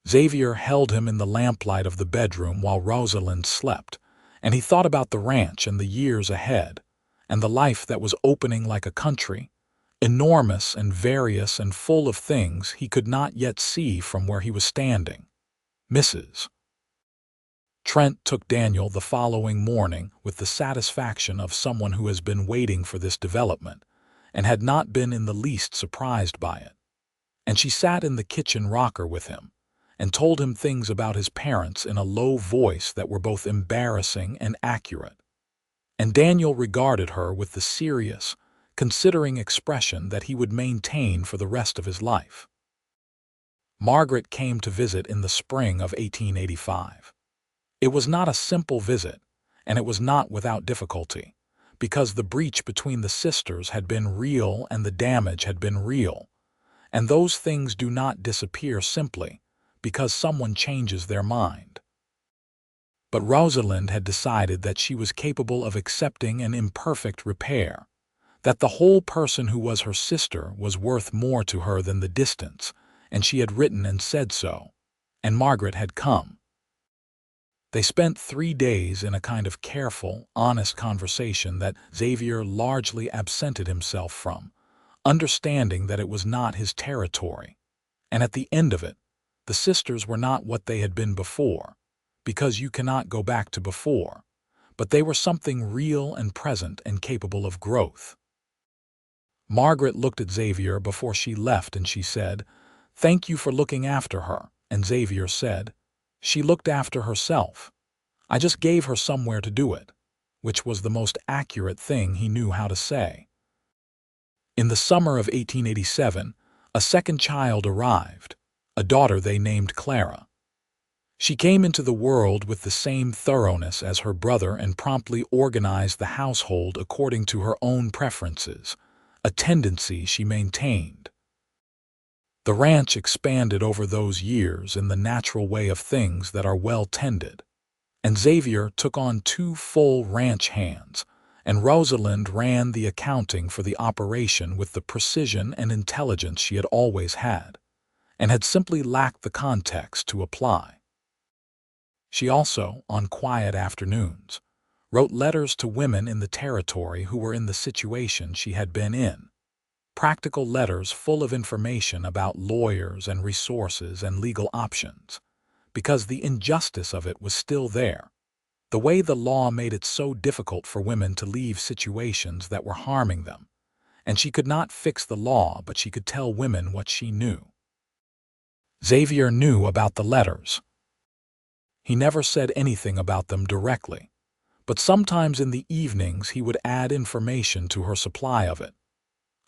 Xavier held him in the lamplight of the bedroom while Rosalind slept, and he thought about the ranch and the years ahead, and the life that was opening like a country, enormous and various and full of things he could not yet see from where he was standing. Mrs. Trent took Daniel the following morning with the satisfaction of someone who has been waiting for this development and had not been in the least surprised by it. And she sat in the kitchen rocker with him and told him things about his parents in a low voice that were both embarrassing and accurate. And Daniel regarded her with the serious, considering expression that he would maintain for the rest of his life. Margaret came to visit in the spring of 1885. It was not a simple visit, and it was not without difficulty, because the breach between the sisters had been real and the damage had been real, and those things do not disappear simply because someone changes their mind. But Rosalind had decided that she was capable of accepting an imperfect repair, that the whole person who was her sister was worth more to her than the distance, and she had written and said so, and Margaret had come. They spent 3 days in a kind of careful, honest conversation that Xavier largely absented himself from, understanding that it was not his territory, and at the end of it, the sisters were not what they had been before, because you cannot go back to before, but they were something real and present and capable of growth. Margaret looked at Xavier before she left and she said, "Thank you for looking after her," and Xavier said, "She looked after herself. I just gave her somewhere to do it," which was the most accurate thing he knew how to say. In the summer of 1887, a second child arrived, a daughter they named Clara. She came into the world with the same thoroughness as her brother and promptly organized the household according to her own preferences, a tendency she maintained. The ranch expanded over those years in the natural way of things that are well tended, and Xavier took on 2 full ranch hands, and Rosalind ran the accounting for the operation with the precision and intelligence she had always had, and had simply lacked the context to apply. She also, on quiet afternoons, wrote letters to women in the territory who were in the situation she had been in, practical letters full of information about lawyers and resources and legal options, because the injustice of it was still there, the way the law made it so difficult for women to leave situations that were harming them, and she could not fix the law, but she could tell women what she knew. Xavier knew about the letters. He never said anything about them directly, but sometimes in the evenings he would add information to her supply of it.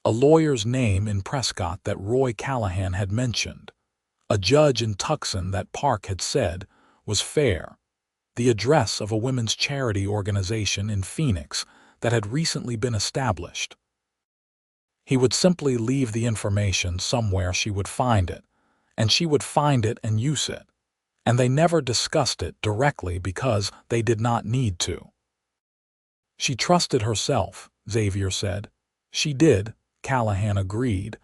A lawyer's name in Prescott that Roy Callahan had mentioned, a judge in Tucson that Park had said was fair, the address of a women's charity organization in Phoenix that had recently been established. He would simply leave the information somewhere she would find it, and she would find it and use it. And they never discussed it directly because they did not need to. She trusted herself, Xavier said. She did, Callahan agreed,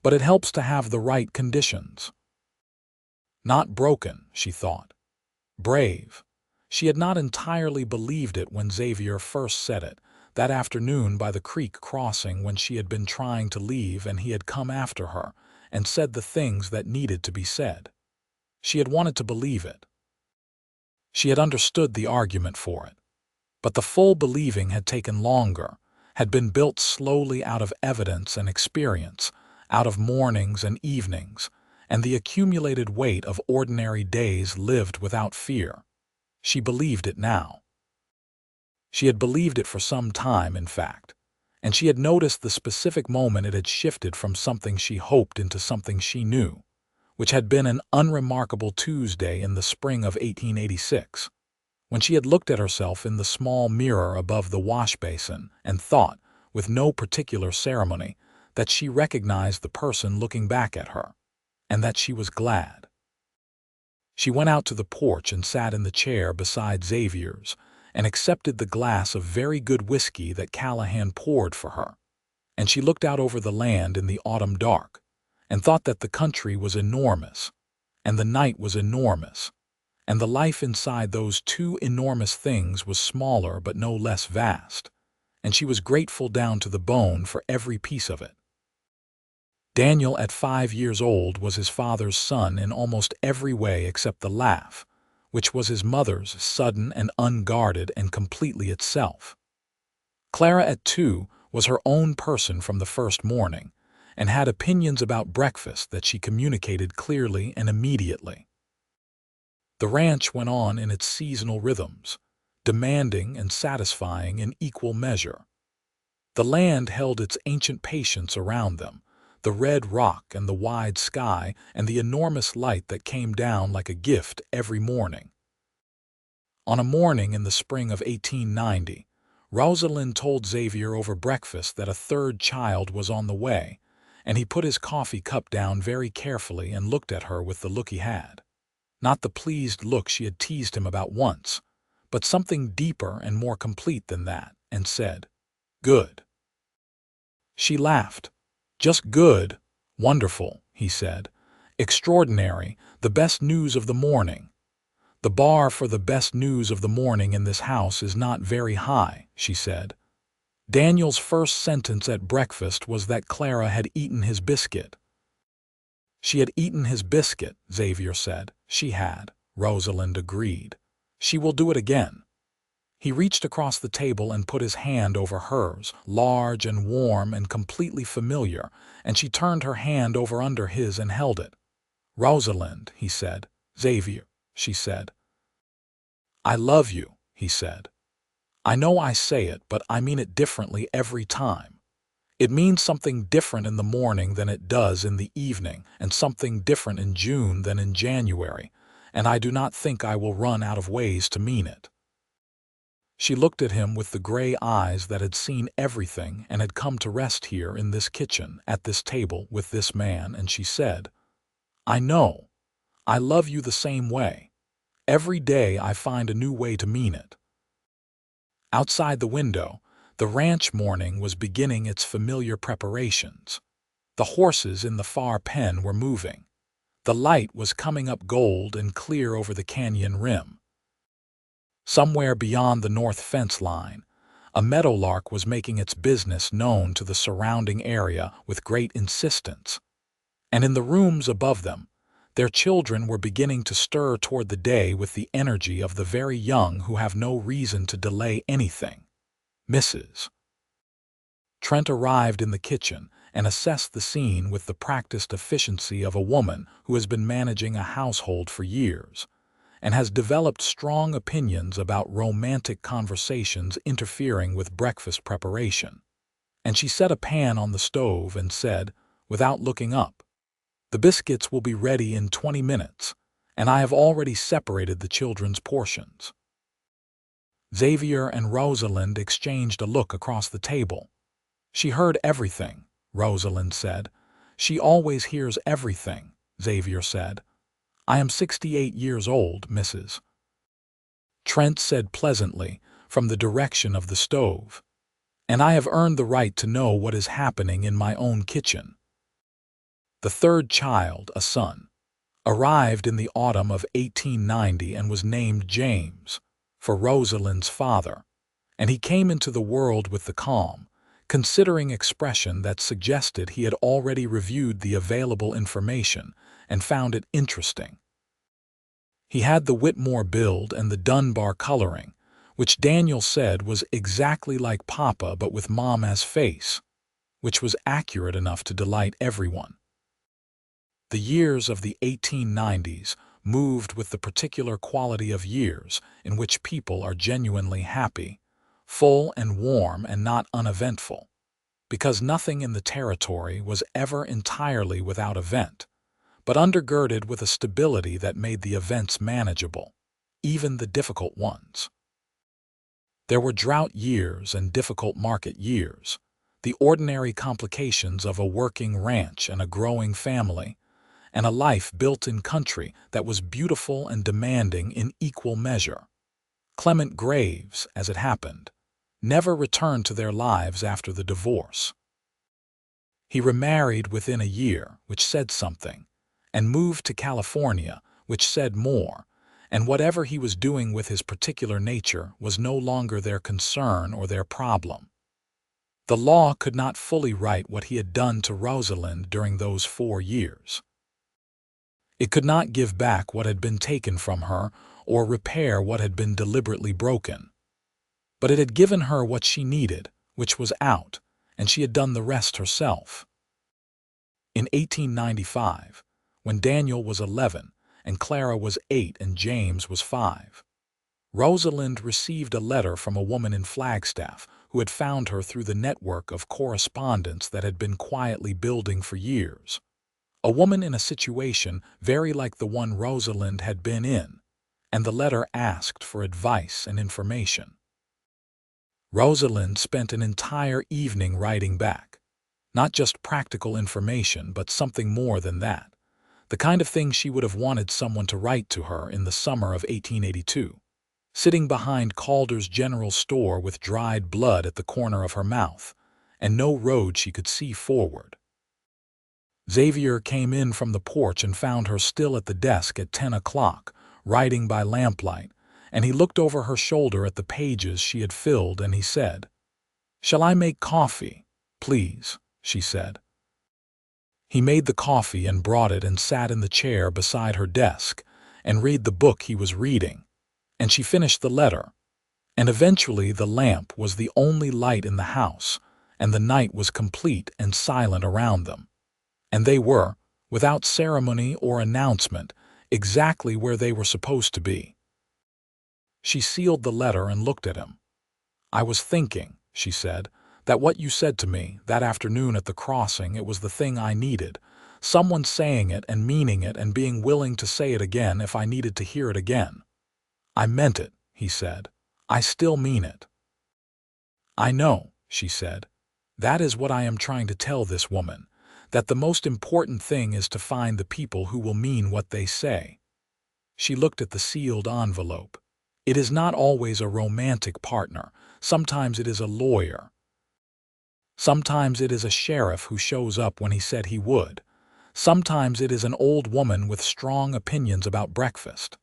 but it helps to have the right conditions. Not broken, she thought. Brave. She had not entirely believed it when Xavier first said it, that afternoon by the creek crossing when she had been trying to leave and he had come after her and said the things that needed to be said. She had wanted to believe it. She had understood the argument for it. But the full believing had taken longer, had been built slowly out of evidence and experience, out of mornings and evenings, and the accumulated weight of ordinary days lived without fear. She believed it now. She had believed it for some time, in fact, and she had noticed the specific moment it had shifted from something she hoped into something she knew, which had been an unremarkable Tuesday in the spring of 1886. When she had looked at herself in the small mirror above the wash basin and thought, with no particular ceremony, that she recognized the person looking back at her, and that she was glad. She went out to the porch and sat in the chair beside Xavier's and accepted the glass of very good whiskey that Callahan poured for her, and she looked out over the land in the autumn dark and thought that the country was enormous, and the night was enormous, and the life inside those two enormous things was smaller but no less vast, and she was grateful down to the bone for every piece of it. Daniel, at 5 years old, was his father's son in almost every way except the laugh, which was his mother's, sudden and unguarded and completely itself. Clara, at 2, was her own person from the first morning, and had opinions about breakfast that she communicated clearly and immediately. The ranch went on in its seasonal rhythms, demanding and satisfying in equal measure. The land held its ancient patience around them, the red rock and the wide sky and the enormous light that came down like a gift every morning. On a morning in the spring of 1890, Rosalind told Xavier over breakfast that a third child was on the way, and he put his coffee cup down very carefully and looked at her with the look he had. Not the pleased look she had teased him about once, but something deeper and more complete than that, and said, "Good." She laughed. "Just good, wonderful," he said. "Extraordinary, the best news of the morning." "The bar for the best news of the morning in this house is not very high," she said. Daniel's first sentence at breakfast was that Clara had eaten his biscuit. She had eaten his biscuit, Xavier said. She had, Rosalind agreed. She will do it again. He reached across the table and put his hand over hers, large and warm and completely familiar, and she turned her hand over under his and held it. "Rosalind," he said. "Xavier," she said. "I love you," he said. "I know I say it, but I mean it differently every time. It means something different in the morning than it does in the evening, and something different in June than in January, and I do not think I will run out of ways to mean it." She looked at him with the gray eyes that had seen everything and had come to rest here in this kitchen, at this table, with this man, and she said, "I know. I love you the same way. Every day I find a new way to mean it." Outside the window, the ranch morning was beginning its familiar preparations. The horses in the far pen were moving. The light was coming up gold and clear over the canyon rim. Somewhere beyond the north fence line, a meadowlark was making its business known to the surrounding area with great insistence. And in the rooms above them, their children were beginning to stir toward the day with the energy of the very young who have no reason to delay anything. Mrs. Trent arrived in the kitchen and assessed the scene with the practiced efficiency of a woman who has been managing a household for years, and has developed strong opinions about romantic conversations interfering with breakfast preparation. And she set a pan on the stove and said, without looking up, "The biscuits will be ready in 20 minutes, and I have already separated the children's portions." Xavier and Rosalind exchanged a look across the table. She heard everything, Rosalind said. She always hears everything, Xavier said. I am 68 years old, Mrs. Trent said pleasantly, from the direction of the stove. And I have earned the right to know what is happening in my own kitchen. The third child, a son, arrived in the autumn of 1890 and was named James, for Rosalind's father, and he came into the world with the calm, considering expression that suggested he had already reviewed the available information and found it interesting. He had the Whitmore build and the Dunbar coloring, which Daniel said was exactly like Papa but with Mom as face, which was accurate enough to delight everyone. The years of the 1890s moved with the particular quality of years in which people are genuinely happy, full and warm and not uneventful, because nothing in the territory was ever entirely without event, but undergirded with a stability that made the events manageable, even the difficult ones. There were drought years and difficult market years, the ordinary complications of a working ranch and a growing family, and a life built in country that was beautiful and demanding in equal measure. Clement Graves, as it happened, never returned to their lives after the divorce. He remarried within a year, which said something, and moved to California, which said more, and whatever he was doing with his particular nature was no longer their concern or their problem. The law could not fully right what he had done to Rosalind during those 4 years. It could not give back what had been taken from her or repair what had been deliberately broken. But it had given her what she needed, which was out, and she had done the rest herself. In 1895, when Daniel was 11 and Clara was 8 and James was 5, Rosalind received a letter from a woman in Flagstaff who had found her through the network of correspondence that had been quietly building for years. A woman in a situation very like the one Rosalind had been in, and the letter asked for advice and information. Rosalind spent an entire evening writing back. Not just practical information, but something more than that. The kind of thing she would have wanted someone to write to her in the summer of 1882, sitting behind Calder's General Store with dried blood at the corner of her mouth, and no road she could see forward. Xavier came in from the porch and found her still at the desk at 10 o'clock, writing by lamplight, and he looked over her shoulder at the pages she had filled and he said, "Shall I make coffee, please?" she said. He made the coffee and brought it and sat in the chair beside her desk and read the book he was reading, and she finished the letter, and eventually the lamp was the only light in the house, and the night was complete and silent around them. And they were, without ceremony or announcement, exactly where they were supposed to be. She sealed the letter and looked at him. "I was thinking," she said, "that what you said to me that afternoon at the crossing, it was the thing I needed, someone saying it and meaning it and being willing to say it again if I needed to hear it again." "I meant it," he said. "I still mean it." "I know," she said. "That is what I am trying to tell this woman, that the most important thing is to find the people who will mean what they say." She looked at the sealed envelope. "It is not always a romantic partner. Sometimes it is a lawyer. Sometimes it is a sheriff who shows up when he said he would. Sometimes it is an old woman with strong opinions about breakfast."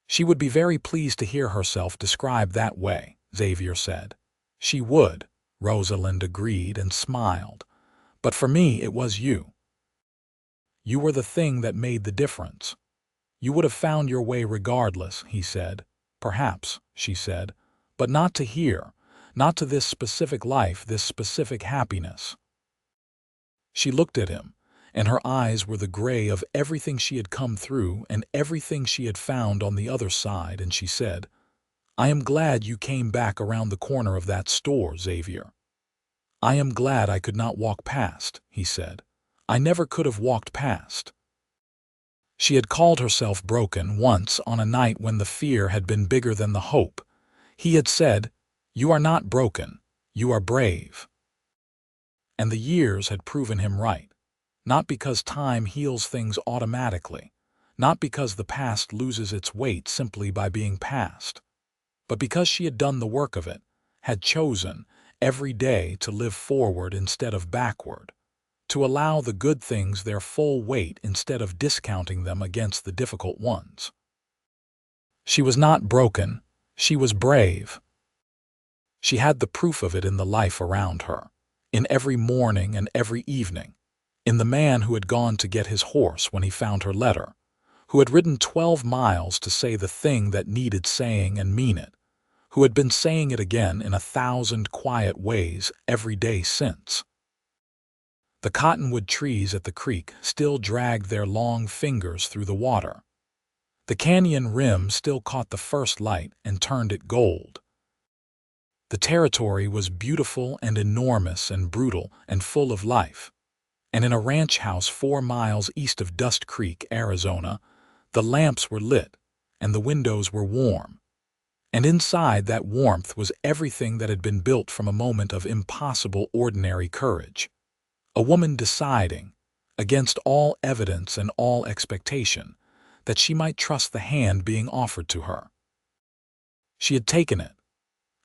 "She would be very pleased to hear herself described that way," Xavier said. "She would," Rosalind agreed and smiled. "But for me it was you. You were the thing that made the difference. You would have found your way regardless," he said. "Perhaps," she said, "but not to here, not to this specific life, this specific happiness." She looked at him, and her eyes were the gray of everything she had come through and everything she had found on the other side, and she said, "I am glad you came back around the corner of that store, Xavier." "I am glad I could not walk past," he said. "I never could have walked past." She had called herself broken once on a night when the fear had been bigger than the hope. He had said, "You are not broken, you are brave." And the years had proven him right. Not because time heals things automatically, not because the past loses its weight simply by being past, but because she had done the work of it, had chosen every day to live forward instead of backward, to allow the good things their full weight instead of discounting them against the difficult ones. She was not broken, she was brave. She had the proof of it in the life around her, in every morning and every evening, in the man who had gone to get his horse when he found her letter, who had ridden 12 miles to say the thing that needed saying and mean it, who had been saying it again in 1,000 quiet ways every day since. The cottonwood trees at the creek still dragged their long fingers through the water. The canyon rim still caught the first light and turned it gold. The territory was beautiful and enormous and brutal and full of life. And in a ranch house 4 miles east of Dust Creek, Arizona, the lamps were lit and the windows were warm. And inside that warmth was everything that had been built from a moment of impossible ordinary courage. A woman deciding, against all evidence and all expectation, that she might trust the hand being offered to her. She had taken it,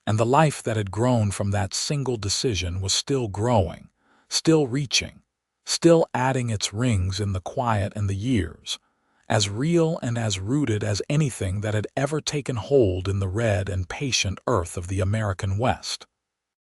and the life that had grown from that single decision was still growing, still reaching, still adding its rings in the quiet and the years, as real and as rooted as anything that had ever taken hold in the red and patient earth of the American West.